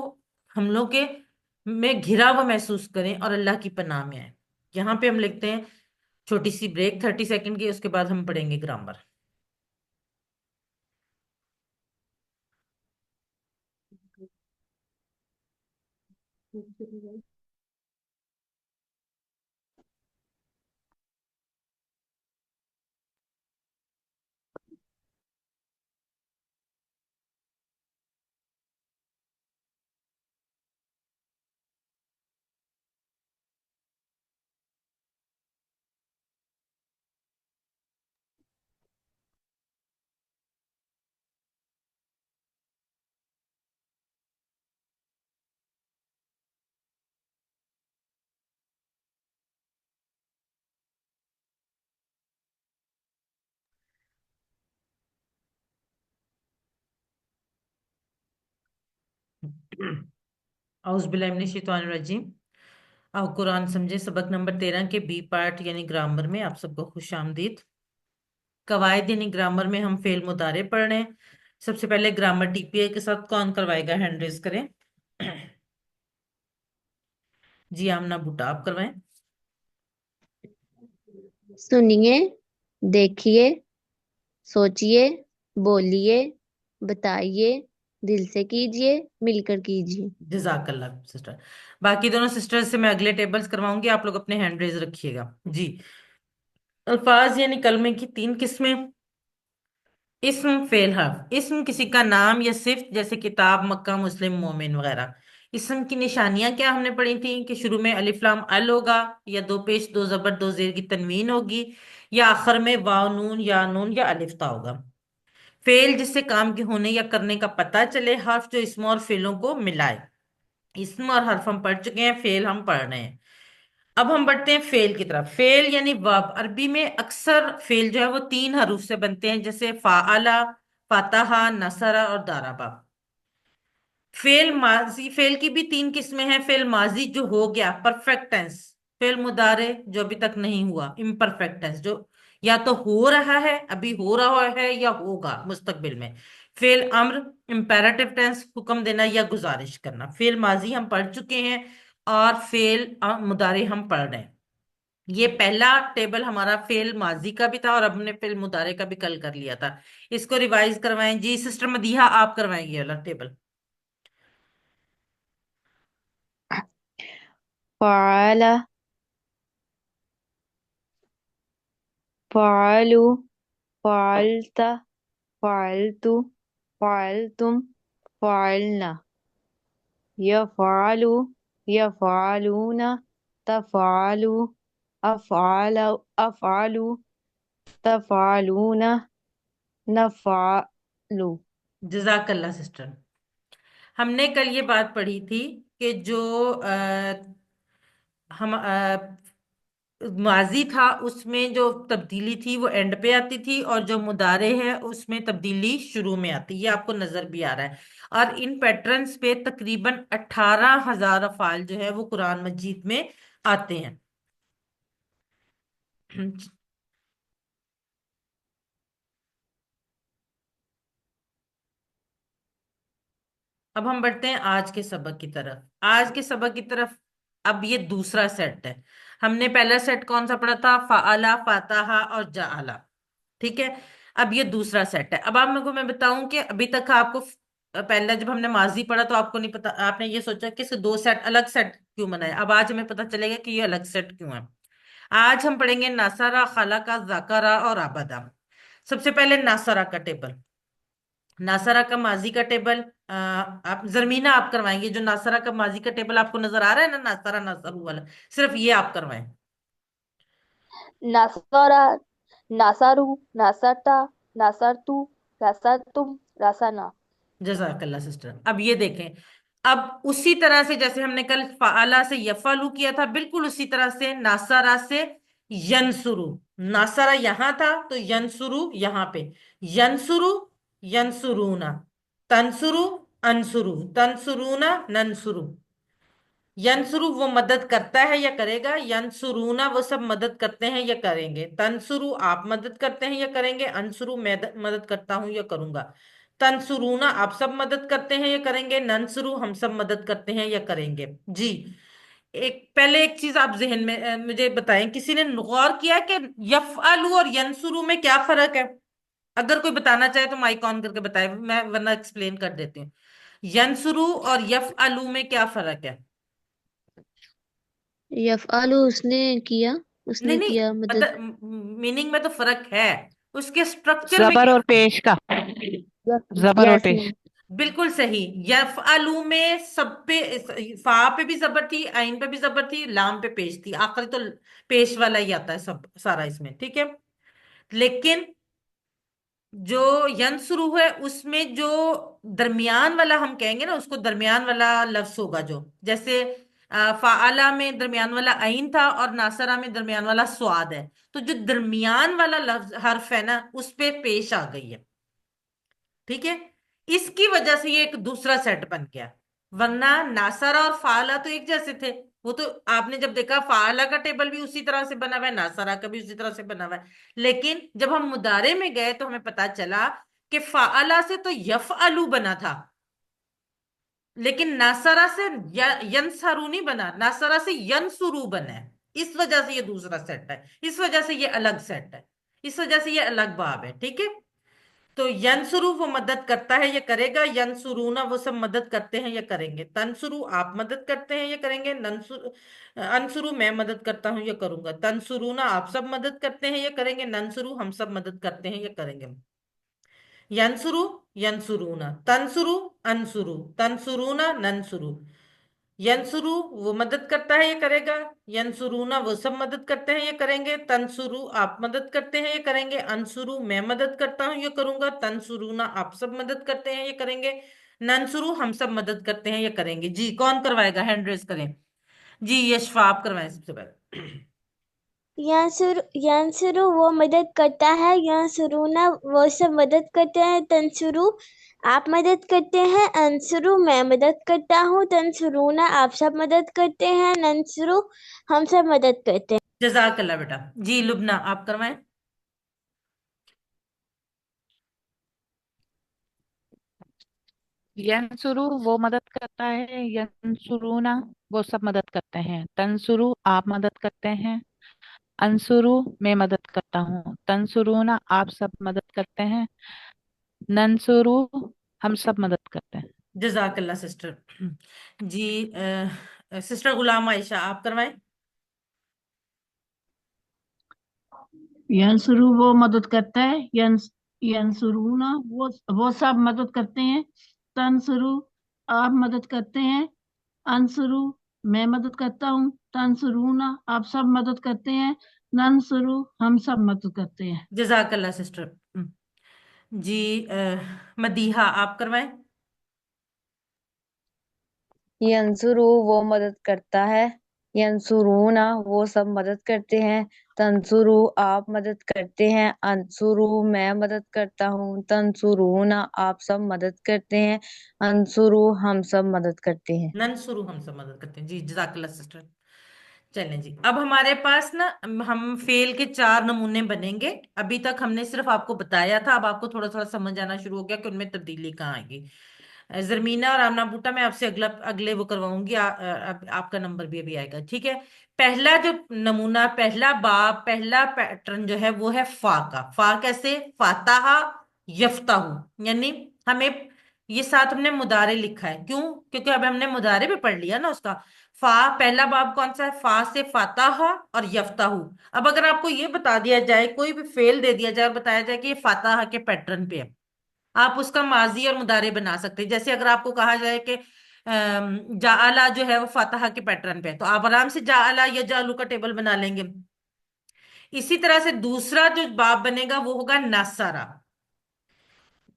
हमलों के में घिरा हुआ महसूस करें और अल्लाह की पनाह में आए। यहाँ पे हम लिखते हैं छोटी सी ब्रेक 30 सेकंड की, उसके बाद हम पढ़ेंगे ग्रामर। औज़ बिल्लाहि मिनश शैतानिर रजीम। आओ कुरान समझे सबक नंबर 13 के बी पार्ट यानी ग्रामर में आप सबको खुश आमदीद। कवायद यानी ग्रामर में हम फेल मुदारे पढ़ रहे हैं। सबसे पहले ग्रामर टीपीआई के साथ कौन करवाएगा, हैंड रेज करें। जी आमना बूटा आप करवाएं। सुनिए, देखिए, सोचिए, बोलिए, बताइए, दिल से कीजिए, मिलकर कीजिए। जजाकल्ला सिस्टर। बाकी दोनों सिस्टर से मैं अगले टेबल्स करवाऊंगी, आप लोग अपने हैंड रेज रखिएगा जी। अल्फाज यानी कलमे की 3 किस्में। इस्म, फेल, हर्फ। इस्म किसी का नाम या सिफ्त, जैसे किताब, मक्का, मुस्लिम, मोमिन वगैरह। इस्म की निशानियां क्या हमने पढ़ी थी कि शुरू में अलिफ लाम अल होगा, या दो पेश दो जबर दो जेर की तनवीन होगी, या आखिर में वाव नून या नून या अलिफ ता होगा। फेल जिससे काम के होने या करने का पता चले। हर्फ जो इसम और फेलों को मिलाए। इसम और हर्फ हम पढ़ चुके हैं, फेल हम पढ़ रहे हैं। अब हम बढ़ते हैं फेल की तरफ। फेल यानी वर्ब। अरबी में अक्सर फेल जो है वो 3 हरूफ से बनते हैं, जैसे फाअला, फतहा, नसरा और दाराबा। फेल माजी, फेल की भी 3 किस्में हैं। फेल माजी जो हो गया, परफेक्ट टेंस। फेल मुदारे जो अभी तक नहीं हुआ, इम्परफेक्ट टेंस जो या तो हो रहा है, अभी हो रहा है, या होगा मुस्तकबिल में। फेल अम्र, इम्पेरेटिव टेंस, हुक्म देना या गुजारिश करना। फेल माजी हम पढ़ चुके हैं, और फेल मुदारे हम पढ़ रहे हैं। ये पहला टेबल हमारा फेल माजी का भी था, और अब हमने फेल मुदारे का भी कल कर लिया था। इसको रिवाइज करवाएं जी। सिस्टर मदीहा, आप करवाएंगे ये वाला टेबल। फअल, फअलु, फअलत, फअलतु, फअलतुम, फअलना। यफ़अलु, यफ़अलून, तफ़अलु, अफ़अल, अफ़अलु, तफ़अलून, नफ़अलु। जजाकल्ला सिस्टर। हमने कल ये बात पढ़ी थी कि जो हम माजी था उसमें जो तब्दीली थी वो एंड पे आती थी, और जो मुदारे है उसमें तब्दीली शुरू में आती। ये आपको नजर भी आ रहा है। और इन पैटर्न्स पे तकरीबन 18,000 अफ़ाल जो है वो कुरान मजीद में आते हैं। अब हम बढ़ते हैं आज के सबक की तरफ। आज के सबक की तरफ अब ये दूसरा सेट है। हमने पहला सेट कौन सा पढ़ा था? फ़अला, फ़तहा और जअला। ठीक है। अब ये दूसरा सेट है। अब आप मेरे को मैं बताऊं कि अभी तक आपको पहले जब हमने माजी पढ़ा तो आपको नहीं पता, आपने ये सोचा कि इसके दो सेट अलग सेट क्यों बनाए। अब आज हमें पता चलेगा कि ये अलग सेट क्यों है। आज हम पढ़ेंगे नासरा, खलका, ज़करा और आबदा। सबसे पहले नासरा का टेबल। नासरा का माजी का टेबल आप जरमीना आप करवाएंगे। जो नासरा का माजी का टेबल आपको नजर आ रहा है ना, नासरा नासरू वाला, सिर्फ ये आप करवाएं। नासरा, नासारू, नासरता, नासरतु, नासरतुम, नासना। जजाकल्ला सिस्टर। अब ये देखें, अब उसी तरह से जैसे हमने कल फाला से यफालू किया था, बिल्कुल उसी तरह से नासरा से यनसुरु। नासरा यहां था तो यनसुरु यहां पे। यनसुरु, यनसुरूना, तनसुरु, अनसुरु, तनसुरूना, ननसुरु। यंसुरु वो मदद करता है या करेगा, यंसुरूना वो सब मदद करते हैं या करेंगे, तंसुरु आप मदद करते हैं या करेंगे, अंसुरु मैं मदद करता हूं या करूंगा। तंसुरूना आप सब मदद करते हैं या करेंगे, नंसुरु हम सब मदद करते हैं या करेंगे। जी। पहले एक चीज आप जहन में मुझे बताएं, किसी ने गौर किया कि यफअलु और यंसुरु में क्या फर्क है? अगर कोई बताना चाहे तो माइक ऑन करके बताए, मैं वरना एक्सप्लेन कर देती हूँ। यंसुरु और यफअलु में क्या फर्क है? यफ़अलु नहीं उसने नहीं, किया मदद। मतलब मीनिंग में तो फर्क है, उसके स्ट्रक्चर में जबर क्या और फर्क? पेश का, जबर और यस पेश। मैम। बिल्कुल सही। यफअलु में सब पे फा पे भी जबर थी, आइन पे भी जबर थी, लाम पे पेश थी, आखिरी तो पेश वाला ही आता है सब सारा इसमें। ठीक है। लेकिन जो यंसुरु है उसमें जो दरमियान वाला हम कहेंगे ना, उसको दरमियान वाला लफ्ज होगा। जो जैसे फाअला में दरमियान वाला आइन था और नासरा में दरमियान वाला स्वाद है, तो जो दरमियान वाला लफ्ज हर्फ है ना उस पे पेश आ गई है। ठीक है। इसकी वजह से ये एक दूसरा सेट बन गया। वरना नासरा और फाला तो एक जैसे थे। वो तो आपने जब देखा फाला का टेबल भी उसी तरह से बना हुआ है, नासरा का भी उसी तरह से बना हुआ है। लेकिन जब हम मुदारे में गए तो हमें पता चला कि फाला से तो यफअलु बना था, लेकिन नासरा से यनसरू नहीं बना, नासरा से यनसुरु बना है। इस वजह से ये दूसरा सेट है, इस वजह से ये अलग सेट है, इस वजह से ये अलग बाब है। ठीक है। तो यंसुरु वो मदद करता है या करेगा, यंसुरूना वो सब मदद करते हैं या करेंगे, तंसुरु आप मदद करते हैं या करेंगे, नंसुरु अंसुरु मैं मदद करता हूं या करूंगा, तंसुरूना आप सब मदद करते हैं या करेंगे, नंसुरु हम सब मदद करते हैं या करेंगे। यंसुरु, यंसुरूना, तंसुरु, अंसुरु, तंसुरूना, नंसुरु। यंसुरु वो मदद करता है ये करेगा, यंसुरूना वो सब मदद करते हैं ये करेंगे, तंसुरु आप मदद करते हैं ये करेंगे, अंसुरु मैं मदद करता हूं ये करूंगा, तंसुरूना आप सब मदद करते हैं ये करेंगे, नंसुरु हम सब मदद करते हैं ये करेंगे। जी, कौन करवाएगा? हैंड रेस करें। जी, यशफा आप करवाएं सबसे पहले। यांसुरु वो मदद करता है, यांसुरूना वो सब मदद करते हैं, तंसुरु आप मदद करते हैं, अंसुरु मैं मदद करता हूँ, तंसुरूना आप सब मदद करते हैं, नंसुरु हम सब मदद करते हैं। जजाकल्ला बेटा। जी लुबना आप करवाएं। यंसुरु वो मदद करता है, यंसुरूना वो सब मदद करते हैं, तंसुरु आप मदद करते हैं, अंसुरु मैं मदद करता हूँ, तंसुरूना आप सब मदद करते हैं, नंसुरु हम सब मदद करते हैं। जजाकल्ला सिस्टर। जी सिस्टर गुलाम आयशा आप करवाएं। यंसुरु वो मदद करता है, यंसुरूना वो सब मदद करते हैं, तंसुरु आप मदद करते हैं, अंसुरु मैं मदद करता हूँ, तंसुरूना आप सब मदद करते हैं, नंसुरु हम सब मदद करते हैं। जजाकल्ला सिस्टर। जी मदीहा आप करवाएं। यंसुरु वो मदद करता है, यंसुरूना वो सब मदद करते हैं, तंसुरु आप मदद करते हैं, अंसुरु मैं मदद करता हूँ, तंसुरूना आप सब मदद करते हैं, अंसुरु हम सब मदद करते हैं। नंसुरु हम सब मदद करते हैं। जी जजाकल्ला सिस्टर। चलें जी, अब हमारे पास ना हम फेल के 4 नमूने बनेंगे। अभी तक हमने सिर्फ आपको बताया था, अब आपको थोड़ा थोड़ा समझ आना शुरू हो गया कि उनमें तब्दीली कहाँ आएगी। जरमीना और आमना बूटा मैं आपसे अगले वो करवाऊंगी। आपका नंबर भी अभी आएगा, ठीक है। पहला जो नमूना, पहला बाब, पहला पैटर्न जो है वो है फा का। फा कैसे? फाताहा यफ्ताहू, यानी हमें ये साथ हमने मुदारे लिखा है। क्यों? क्योंकि अब हमने मुदारे भी पढ़ लिया ना उसका। फा पहला बाब कौन सा है? फा से फाताहा और यफ्ताहू। अब अगर आपको ये बता दिया जाए, कोई भी फेल दे दिया जाए और बताया जाए कि ये फाताहा के पैटर्न पे है, आप उसका माजी और मुदारे बना सकते हैं। जैसे अगर आपको कहा जाए कि जाअला जो है वो फातहा के पैटर्न पे है, तो आप आराम से जाअला या जालू का टेबल बना लेंगे। इसी तरह से दूसरा जो बाब बनेगा वो होगा नासारा,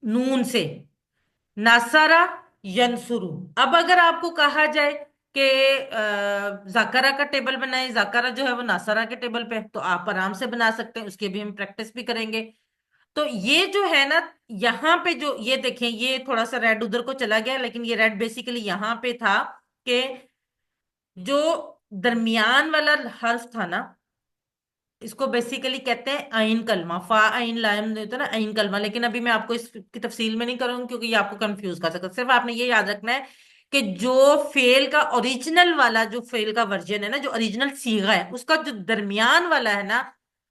नून से नासारा यंसुरु। अब अगर आपको कहा जाए कि जाकरा का टेबल बनाए, जाकरा जो है वो नासारा के टेबल पे है, तो आप आराम से बना सकते हैं, उसकी भी हम प्रैक्टिस भी करेंगे। तो ये जो है ना, यहाँ पे जो ये देखें, ये थोड़ा सा रेड उधर को चला गया, लेकिन ये रेड बेसिकली यहाँ पे था कि जो दरमियान वाला हर्फ था ना, इसको बेसिकली कहते हैं आइन कलमा। फा आइन लाम देते हैं ना, आइन कलमा। लेकिन अभी मैं आपको इसकी तफसील में नहीं करूंगी, क्योंकि ये आपको कंफ्यूज कर सकता है। सिर्फ आपने ये याद रखना है कि जो फेल का ओरिजिनल वाला, जो फेल का वर्जन है ना, जो ओरिजिनल सीगा है, उसका जो दरमियान वाला है ना,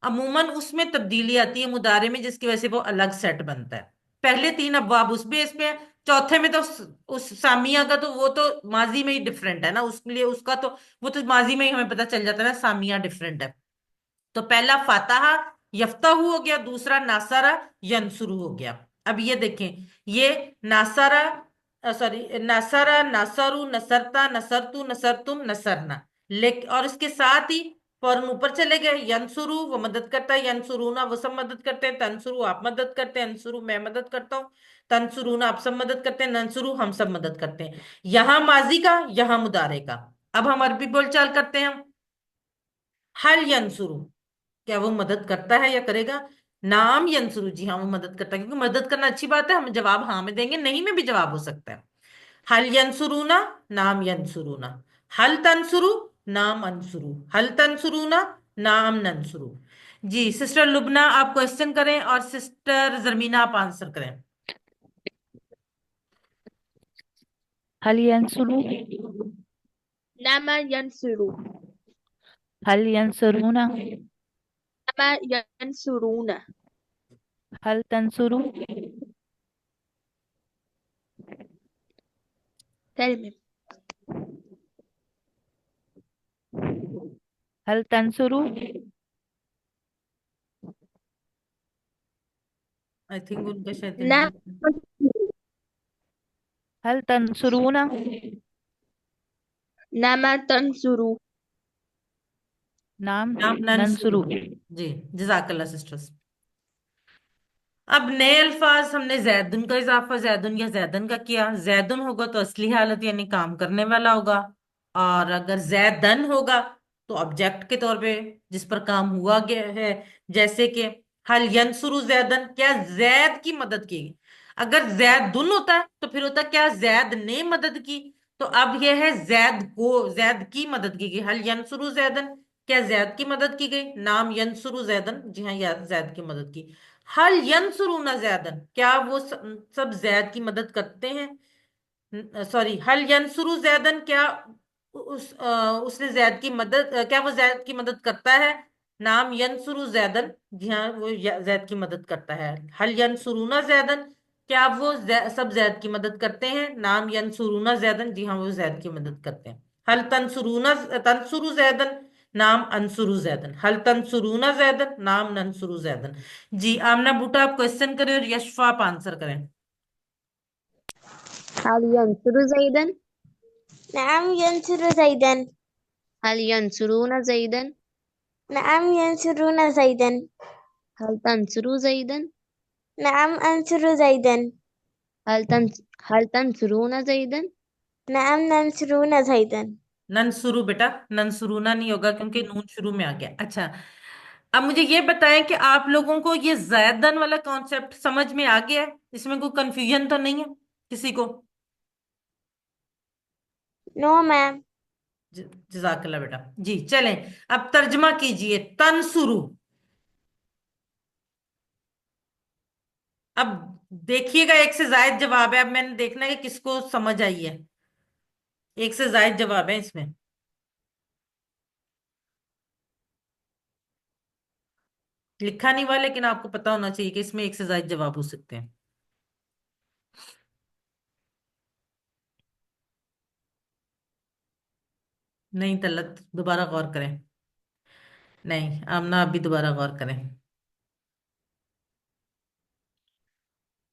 अमूमन उसमें तब्दीली आती है मुदारे में, जिसकी वजह से वो अलग सेट बनता है। पहले 3 अब्वाब उस बेस पे है, चौथे में तो उस सामिया का तो वो तो माजी में ही डिफरेंट है ना, उसके लिए उसका तो वो तो माजी में ही हमें पता चल जाता है ना, सामिया डिफरेंट है। तो पहला फातहा यफ्ताहू हो गया, दूसरा नासारा यंसुरू हो गया। अब ये देखें, ये नासारा, सॉरी, नासारा, नासारू, नसरता, नसरतु, नसरतुम, नसरना। लेकिन और इसके साथ ही फौरन ऊपर चले गए, यंसुरू वो मदद करता है, यंसुरूना वो सब मदद करते हैं, तंसुरू आप मदद करते हैं, अंसुरू मैं मदद करता हूँ, तंसुरूना आप सब मदद करते हैं, नंसुरू हम सब मदद करते हैं। यहां माजी का, यहां मुदारे का। अब हम अरबी बोलचाल करते हैं। हम हल यंसुरू, क्या वो मदद करता है या करेगा? नाम यंसुरू, जी हाँ वो मदद करता है, क्योंकि मदद करना अच्छी बात है, हम जवाब हाँ में देंगे, नहीं में भी जवाब हो सकता है। हल यंसुरूना, नाम यंसुरूना। हल तंसुरु, नाम अंसुरु। हल तंसुरूना, नाम नंसुरु। जी सिस्टर लुबना आप क्वेश्चन करें और सिस्टर जरमीना आप आंसर करें। हल यंसुरु, नामा यंसुरू, हल यंसुरूना, नामा यंसुरूना, हल तंसुरु, Tell me. हल तंसुरु, आई थिंक उनका शायद नाम हल तंसुरूना, नामा तंसुरू, नाम नाम नंसुरु। नंसुरु। जी जजाकल्ला सिस्टर्स। अब नए अल्फाज हमने जैदुन का इजाफा जैदुन या जैदन का किया। जैदुन होगा तो असली हालत यानी काम करने वाला होगा, और अगर जैदन होगा तो ऑब्जेक्ट के तौर पे जिस पर काम हुआ गया है। जैसे कि हल यंसुरु जैदन, क्या जैद की मदद की? अगर जैदुन होता तो फिर होता क्या जैद ने मदद की। तो अब यह है जैद को, जैद की मदद की गई। हल यंसुरु जैदन, क्या जैद की मदद की गई? नाम यंसुरु जैदन, जी हाँ जैद की मदद की। हल यंसुरूना जैदन, क्या वो सब जैद की मदद करते हैं? सॉरी, हल यंसुरु जैदन, क्या उसने जैद की मदद, क्या वो जैद की मदद करता है? नाम यंसुरु जैदन, जी हाँ वो जैद की मदद करता है। हल यंसुरुना जैदन, क्या वो सब जैद की मदद करते हैं? नाम यंसुरुना जैदन, जी हाँ वो जैद की मदद करते हैं। हल तंसुरुना तंसुरु जैदन, नाम अंसुरु जैदन। हल तंसुरुना जैदन, नाम नंसुरु जैदन। जी आमना बूटा आप क्वेश्चन करें और यशफा आप आंसर करें। हल यंसुरु ज़ैदन, نعم ينصر زيدا. हल यंसुरूना ज़ैदन, نعم ينصرون زيدا. हल तंसुरु ज़ैदन, نعم أنصر زيدا. हल तंसुरूना ज़ैदन। نعم ننصرون زيدا. ननसुरु बेटा, ननसुरुना नहीं होगा क्योंकि नून शुरू में आ गया। अच्छा, अब मुझे ये बताएं कि आप लोगों को ये ज़ैदन वाला कॉन्सेप्ट समझ में आ गया है? इसमें कोई कंफ्यूजन तो नहीं है किसी को? No ma'am. जजाकल्ला बेटा। जी चलें, अब तर्जमा कीजिए तनसुरु। अब देखिएगा, एक से जायद जवाब है, अब मैंने देखना है कि किसको समझ आई है। एक से जायद जवाब है इसमें। लिखा नहीं हुआ, लेकिन आपको पता होना चाहिए कि इसमें एक से जायद जवाब हो सकते हैं। नहीं तलत, दोबारा गौर करें। नहीं आमना, आप भी दोबारा गौर करें।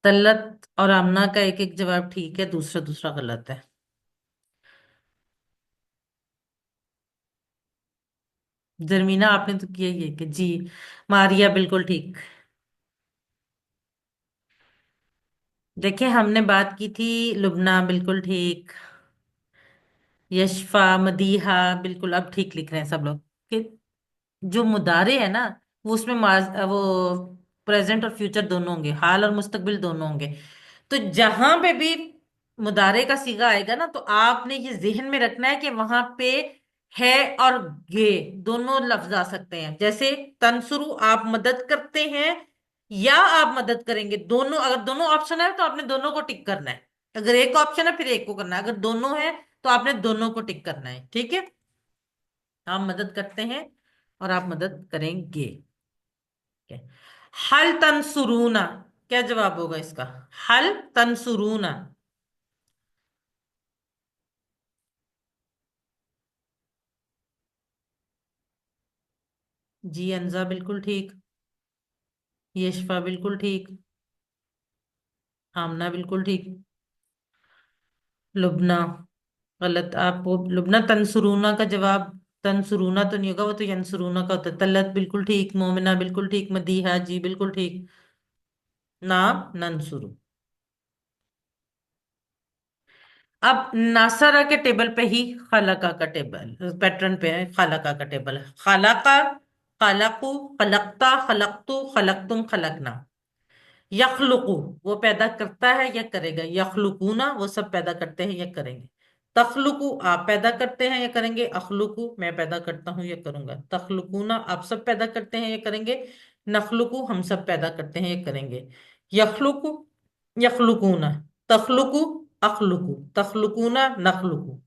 तलत और आमना का एक एक जवाब ठीक है, दूसरा दूसरा गलत है। जरमीना आपने तो किया ही है कि जी। मारिया बिल्कुल ठीक। देखिए हमने बात की थी, लुबना बिल्कुल ठीक, यशफा, मदीहा बिल्कुल अब ठीक लिख रहे हैं सब लोग कि जो मुदारे है ना, वो उसमें वो प्रेजेंट और फ्यूचर दोनों होंगे, हाल और मुस्तकबिल दोनों होंगे। तो जहां पे भी मुदारे का सीगा आएगा ना, तो आपने ये जहन में रखना है कि वहां पे है और गे दोनों लफ्ज आ सकते हैं। जैसे तनसुरु, आप मदद करते हैं या आप मदद करेंगे, दोनों, अगर दोनों ऑप्शन है तो आपने दोनों को टिक करना है। अगर एक ऑप्शन है फिर एक को करना है, अगर दोनों है तो आपने दोनों को टिक करना है। ठीक है, हम मदद करते हैं और आप मदद करेंगे। ठीक है। हल तंसुरूना, क्या जवाब होगा इसका? हल तंसुरूना। जी अंजा बिल्कुल ठीक, यशफा बिल्कुल ठीक, आमना बिल्कुल ठीक, लुबना गलत। आप वो लुबना तंसुरूना का जवाब, तंसुरूना तो नहीं होगा, वो तो यंसुरूना का होता है। तल्लत बिल्कुल ठीक, मोमिना बिल्कुल ठीक, मदीहा जी बिल्कुल ठीक, नाम नंसुरू। अब नासरा के टेबल पे ही खालाका का टेबल, पैटर्न पे है खालाका का टेबल है। खालाका, खालाकू, खलकता, खलकतू, खलकतुम, खलकना। यखलुकू, वो पैदा करता है या करेगा। यखलुकूना, वो सब पैदा करते हैं या करेंगे। तखलुकू, आप पैदा करते हैं या करेंगे। अखलुकू, मैं पैदा करता हूं या करूंगा। तखलुकूना, आप सब पैदा करते हैं या करेंगे। नखलुकू, हम सब पैदा करते हैं या करेंगे। यखलुकू, यखलुकूना, तखलुकू, अखलुकू, तखलुकूना, नखलुकू।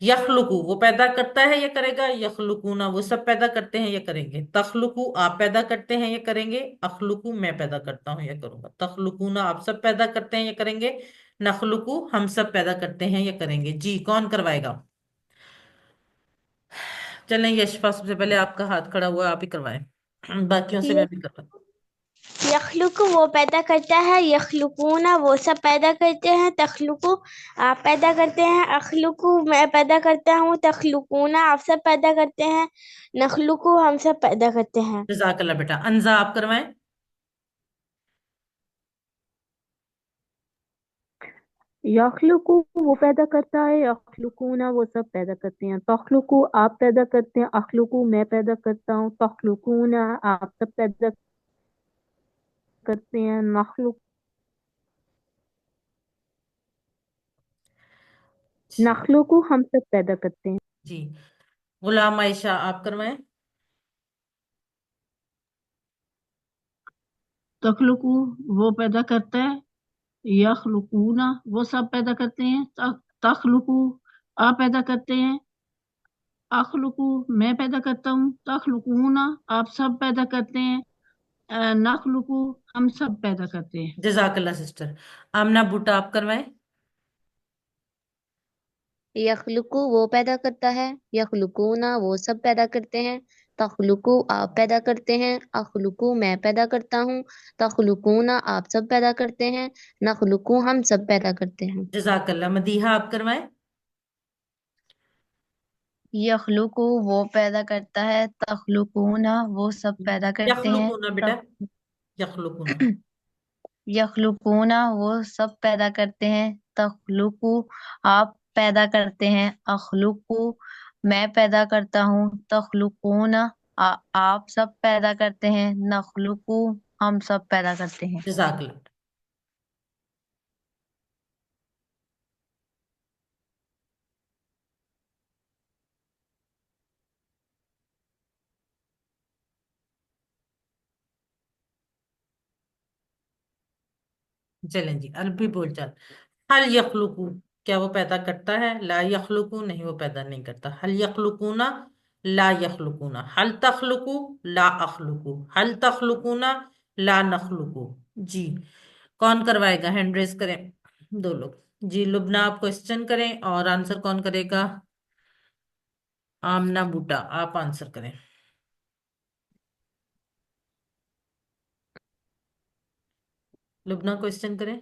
यखलुकू, वो पैदा करता है या करेगा। यखलुकूना, वो सब पैदा करते हैं या करेंगे। तखलुकू, आप पैदा करते हैं या करेंगे। अखलुकू, मैं पैदा करता हूं या करूंगा। तखलुकूना, आप सब पैदा करते हैं या करेंगे। नखलुकू, हम सब पैदा करते हैं या करेंगे। जी कौन करवाएगा? चलें यशफा, सबसे पहले आपका हाथ खड़ा हुआ, आप ही करवाएं। बाकियों से मैं भी करवा। यखलुकु, वो पैदा करता है। यखलुकूना, वो सब पैदा करते हैं। तखलुकु, आप पैदा करते हैं। अखलुकु, मैं पैदा करता हूँ। तखलुकूना, आप सब पैदा करते हैं। नखलुकु, हम सब पैदा करते हैं. जजाकल्ला बेटा। अंजा आप करवाएं। यखलुकु, वो पैदा करता है। यखलुकूना, वो सब पैदा करते हैं। तखलुकु, आप पैदा करते हैं। अखलुकु, मैं पैदा करता हूँ। तखलुकूना, आप सब पैदा करते हैं। नखलुकु, हम सब पैदा करते हैं। जी गुलाम आयशा आप करवाएं। तखलुकु, वो पैदा करता है। यखलुकूना वो सब पैदा करते हैं, तखलुकू आप पैदा करते हैं, अखलुकू मैं पैदा करता हूँ, तखलुकूना आप सब पैदा करते हैं, नखलुकू हम सब पैदा करते हैं। जजाकल्ला सिस्टर। आमना बूटा आप करवाएं। यखलुकु वो पैदा करता है, यखलुकूना वो सब पैदा करते हैं, तखलुकु आप पैदा करते हैं, अखलुकु मैं पैदा करता हूँ, तखलुकूना आप सब पैदा करते हैं, नखलुकु हम सब पैदा करते हैं। जजाकल्ला। मदीहा आप करवाएं। यखलुकु वो पैदा करता है, तखलुकूना वो सब पैदा करते हैं, यखलुकूना बेटा, यखलुकूना। यखलुकूना वो सब पैदा करते हैं, तखलुकु आप पैदा करते हैं, अखलुकु मैं पैदा करता हूँ, तखलुकूना आप सब पैदा करते हैं, नखलुकु हम सब पैदा करते हैं। जजाकल्ला। चलें जी, अरबी बोलचाल। हल यखलुकू, क्या वो पैदा करता है? ला यखलुकू, नहीं वो पैदा नहीं करता। हल यखलुकूना, ला यखलुकूना। हल तखलुकू, ला अखलुकू। हल तखलुकूना, ला नखलुकू। जी, कौन करवाएगा? हैंड रेस करें दो लोग। जी, लुबना आप क्वेश्चन करें और आंसर कौन करेगा? आमना बूटा आप आंसर करें। लुबना क्वेश्चन करें।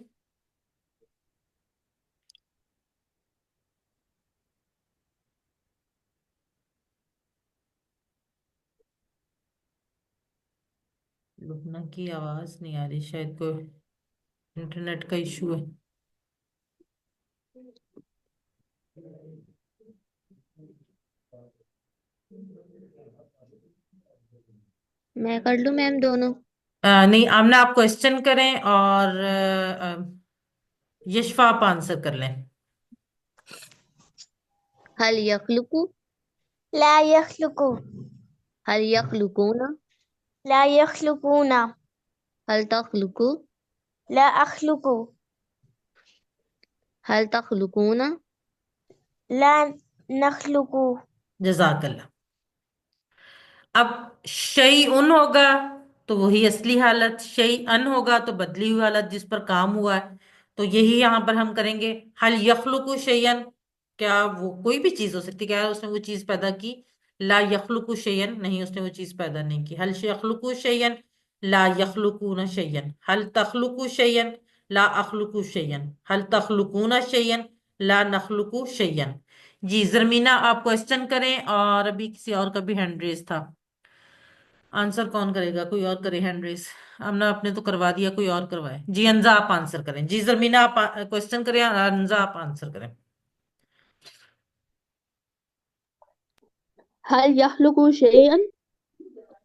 लुबना की आवाज नहीं आ रही, शायद कोई इंटरनेट का इशू है। मैं कर लूं मैम दोनों? नहीं, आमना आप क्वेश्चन करें और यशफा आप आंसर कर लें। हल यखलुकु, ला यखलुकु, हल यखलुकूना, ला यखलुकूना, हल तखलुकु, ला अखलुकु, हल तखलुकूना, ला नखलुकु। जजाकल्ला। अब शई उन होगा तो वही असली हालत, शई अन होगा तो बदली हुई हालत जिस पर काम हुआ है। तो यही यहां पर हम करेंगे। हल यखलुकु शयन, क्या वो कोई भी चीज हो सकती है? क्या उसने वो चीज पैदा की? ला यखलुकु शयन, नहीं उसने वो चीज पैदा नहीं की। हल यखलुकु शयन, ला यखलुकुना शयन। हल तखलुकु शयन, ला अखलुकु शयन। हल तखलुकुना शयन, ला नखलुकु शयन। जी, जरमीना आप क्वेश्चन करें और अभी किसी और का भी हैंड रेस था। आंसर कौन करेगा? कोई और करे हैंड रेस। हमने आपने तो करवा दिया, कोई और करवाए। जी, अंजा आप आंसर करें। जी, जरमीना आप क्वेश्चन करें और अंजा आप आंसर करें। हल यखलुकु शैअन,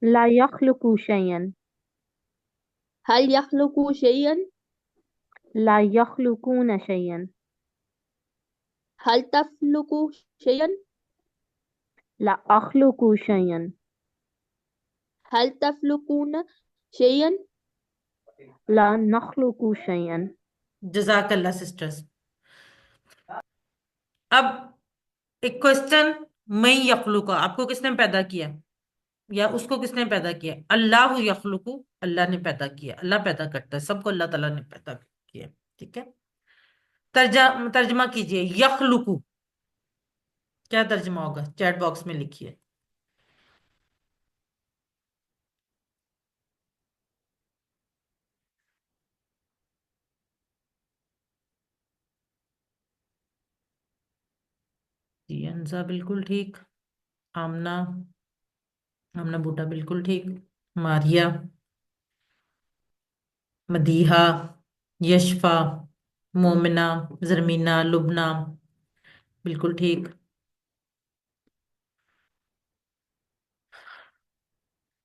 ला यखलुकु शैअन, हल यखलुकु शैअन, ला यखलुकुना शैअन, हल तखलुकु शैअन, ला अखलुकु शैअन, हल तखलुकुना शैअन, ला नखलुकु शैअन। जजाकल्ला सिस्टर्स। अब एक क्वेश्चन, मैं यखलुका, आपको किसने पैदा किया या उसको किसने पैदा किया? अल्लाह यखलुकु, अल्लाह ने पैदा किया। अल्लाह पैदा करता है, सबको अल्लाह ताला ने पैदा किया। ठीक है, तर्जमा कीजिए यखलुकु। क्या तर्जमा होगा? चैट बॉक्स में लिखिए। जी, अंजा बिल्कुल ठीक। आमना, आमना बूटा बिल्कुल ठीक। मारिया, मदीहा, यशफा, मोमिना, जरमीना, लुबना बिल्कुल ठीक।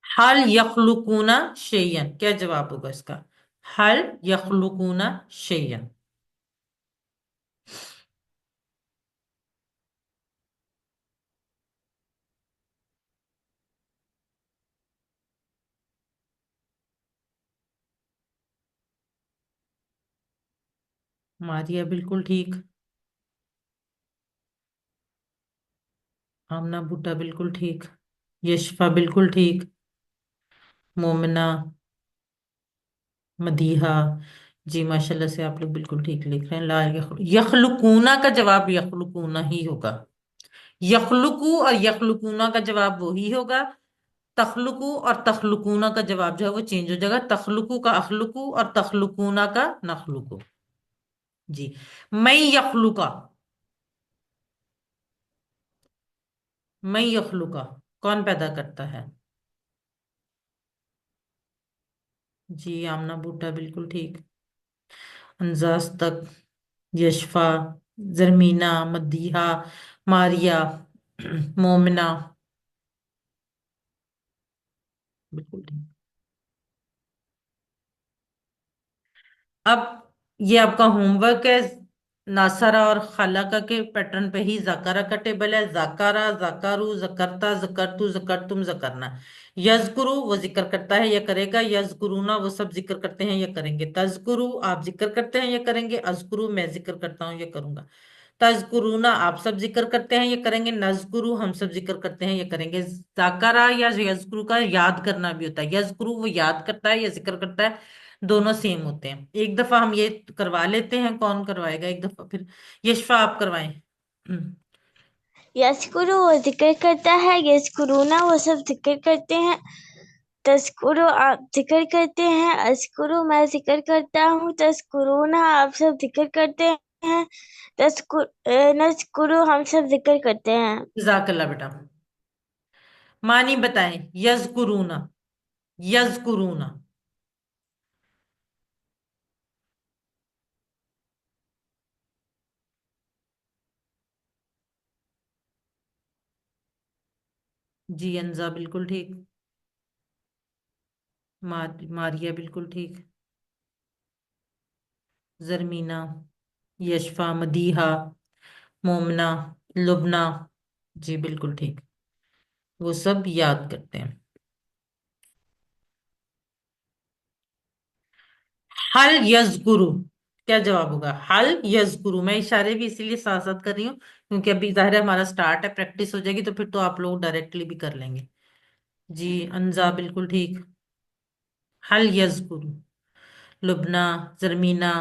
हल यखलुकूना शेयन, क्या जवाब होगा इसका? हल यखलुकूना शेयन। मारिया बिल्कुल ठीक। आमना भुट्टा बिल्कुल ठीक। यशफा बिल्कुल ठीक। मोमिना, मदीहा, जी माशाल्लाह से आप लोग बिल्कुल ठीक लिख रहे हैं। ला यखलुकूना का जवाब यखलुकूना ही होगा। यखलुकू और यखलुकूना का जवाब वही होगा। तखलुकू और तखलुकूना का जवाब जो है वो चेंज हो जाएगा। तखलुकू का अखलुकू और तखलुकूना का नखलुकू। जी। मैं यखलुका, मैं यखलुका, कौन पैदा करता है? जी आमना बूटा बिल्कुल ठीक। अंजाज तक, यशफा, जरमीना, मदीहा, मारिया, मोमिना, बिल्कुल ठीक। अब ये आपका होमवर्क है। नासरा और खालाका के पैटर्न पे ही जाकारा का टेबल है। जाकारा, जाकारू, जकरता, जकरतू, जकरतुम, जकरना। यजकुरु वो जिक्र करता है, ये करेगा। यजकुरुना वो सब जिक्र करते हैं, ये करेंगे। तजकुरु आप जिक्र करते हैं, ये करेंगे। अजकुरु मैं जिक्र करता हूँ, ये करूंगा। तजकुरुना आप सब जिक्र करते हैं, ये करेंगे। नजकुरु हम सब जिक्र करते हैं, ये करेंगे। जाकरा या यजकुरु का याद करना भी होता है। यजकुरु वो याद करता है या जिक्र करता है, दोनों सेम होते हैं। एक दफा हम ये करवा लेते हैं, कौन करवाएगा एक दफा फिर? यशफा आप करवाएं। यस्कुरु वो जिक्र करता है, यस्कुरुना वो सब जिक्र करते हैं। तस्कुरु आप जिक्र करते हैं, अस्कुरु मैं जिक्र करता हूँ, तस्कुरुना आप सब जिक्र करते हैं, नस्कुरु हम सब जिक्र करते हैं। जजाकल्ला बेटा। मानी बताएं, यजकुरूना, यजकुरूना। जी अंजा बिल्कुल ठीक। मारिया बिल्कुल ठीक। जरमीना, यशफा, मदीहा, मोमना, लुबना, जी बिल्कुल ठीक। वो सब याद करते हैं। हल यजकुरु, क्या जवाब होगा? हल यजकुरु। मैं इशारे भी इसीलिए साथ साथ कर रही हूँ क्योंकि अभी जाहिर है हमारा स्टार्ट है, प्रैक्टिस हो जाएगी तो फिर तो आप लोग डायरेक्टली भी कर लेंगे। जी अंजा बिल्कुल ठीक। हल यजकुरु। लुबना, जरमीना,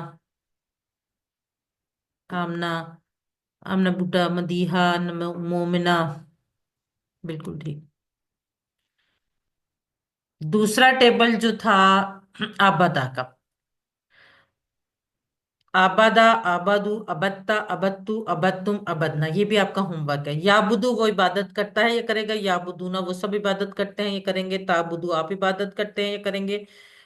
आमना, आमना बूटा, मदीहा, मोमिना, बिल्कुल ठीक। दूसरा टेबल जो था आबादा का, आबादा, आबादू, अबत्ता, अबत्तू, अबत्तुम, अबदना, ये भी आपका होमवर्क है। याबुदू वो इबादत करता है, ये करेगा। याबुदूना वो सब इबादत करते हैं, ये करेंगे। ताबुदू आप इबादत करते हैं, ये करेंगे।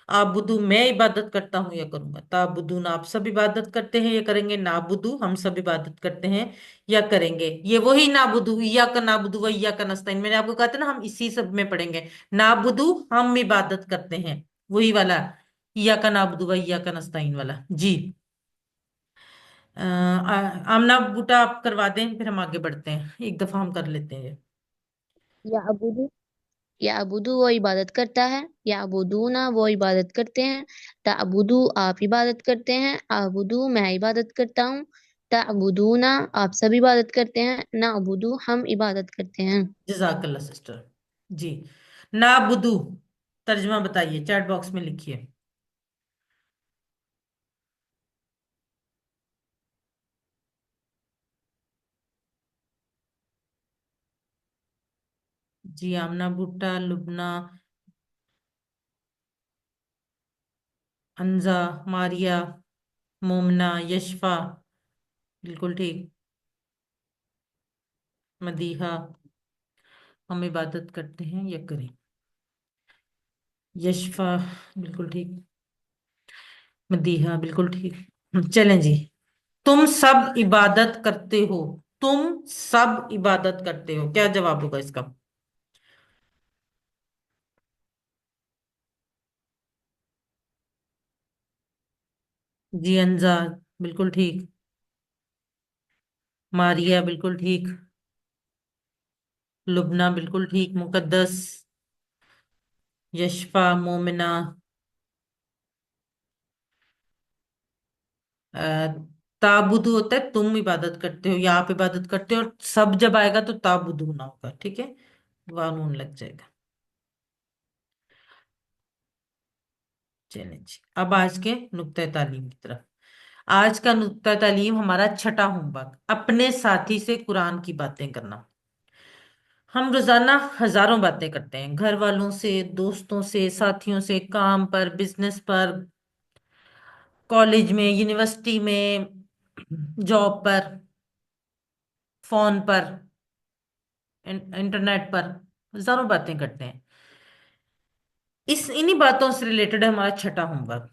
आबुदू मैं इबादत करता हूँ, ये करूंगा। ताबुदूना आप सब इबादत करते हैं, ये करेंगे। नाबुदू हम सब इबादत करते हैं, या करेंगे। ये वही नाबुदू, या का नाबुदू व या का नस्ताइन, मैंने आपको कहा था ना हम इसी सब में पढ़ेंगे। नाबुदू हम इबादत करते हैं, वही वाला। या का नाबुदू व या का नस्ताइन वाला। जी। आमना बूटा आप करवा दें, फिर हम आगे बढ़ते हैं। एक दफा हम कर लेते हैं ये। या अबुदू, या अबुदू वो इबादत करता है, या अबुदूना वो इबादत करते हैं, ताबुदू आप इबादत करते हैं, अबुदू मैं इबादत करता हूँ, ताबुदूना आप सब इबादत करते हैं, ना अबुदू हम इबादत करते हैं। जजाकल्ला सिस्टर। जी। नाबुदू तर्जमा बताइए, चैट बॉक्स में लिखिए। जी आमना भुट्टा, लुबना, अंजा, मारिया, मोमना, यशफा, बिल्कुल ठीक। मदीहा हम इबादत करते हैं, या करें। यशफा बिल्कुल ठीक। मदीहा बिल्कुल ठीक। चलें जी। तुम सब इबादत करते हो, तुम सब इबादत करते हो, क्या जवाब होगा इसका? जी अंजा बिल्कुल ठीक। मारिया बिल्कुल ठीक। लुबना बिल्कुल ठीक। मुकद्दस, यशफा, मोमिना, ताबुदू होता है तुम इबादत करते हो या आप इबादत करते हो, और सब जब आएगा तो ताबुदू ना होगा, ठीक है, वाव नून लग जाएगा। चलिए जी, अब आज के नुक्ते तालीम की तरफ। आज का नुक्ता तालीम हमारा छठा होमवर्क, अपने साथी से कुरान की बातें करना। हम रोजाना हजारों बातें करते हैं, घर वालों से, दोस्तों से, साथियों से, काम पर, बिजनेस पर, कॉलेज में, यूनिवर्सिटी में, जॉब पर, फोन पर, इंटरनेट पर, हजारों बातें करते हैं। इस इन्हीं बातों से रिलेटेड है हमारा छठा होमवर्क।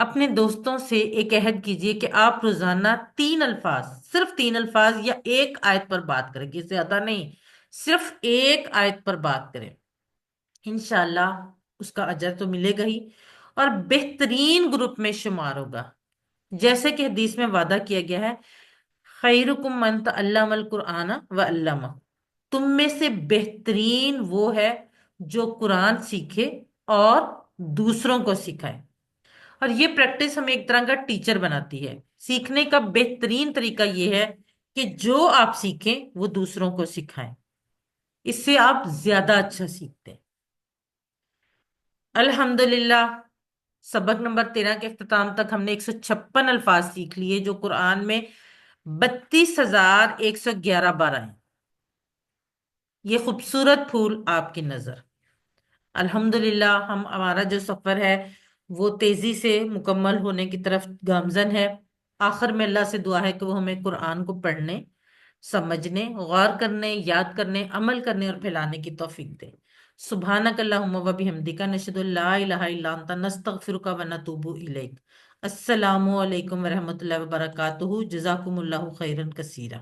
अपने दोस्तों से एक अहद कीजिए कि आप रोजाना 3 अल्फाज, सिर्फ 3 अल्फाज या एक आयत पर बात करें, किसी ज्यादा नहीं, सिर्फ एक आयत पर बात करें। इंशाल्लाह उसका अजर तो मिलेगा ही, और बेहतरीन ग्रुप में शुमार होगा। जैसे कि हदीस में वादा किया गया है, खैरुकुम मन तअल्लमल कुरआन व अल्लमा, तुम में से बेहतरीन वो है जो कुरान सीखे और दूसरों को सिखाए। और ये प्रैक्टिस हमें एक तरह का टीचर बनाती है। सीखने का बेहतरीन तरीका ये है कि जो आप सीखें वो दूसरों को सिखाएं, इससे आप ज्यादा अच्छा सीखते हैं। अल्हम्दुलिल्लाह, सबक नंबर 13 के इख्तिताम तक हमने 156 अल्फाज सीख लिए, जो कुरान में 32,111 बार आए। ये खूबसूरत फूल आपकी नजर। अल्हम्दुलिल्लाह, हम हमारा जो सफर है वो तेजी से मुकम्मल होने की तरफ गामजन है। आखिर में अल्लाह से दुआ है कि वो हमें कुरान को पढ़ने, समझने, गौर करने, याद करने, अमल करने और फैलाने की तौफीक दे। सुब्हानक अल्लाहुम्मा व बिहम्दिका नशहदु अल्ला इलाहा इल्ला अंता नस्तगफिरुका व नतूबु इलैक। अस्सलामु अलैकुम व रहमतुल्लाहि व बरकातुहू। जज़ाकुमुल्लाहु खैरन कसीरा।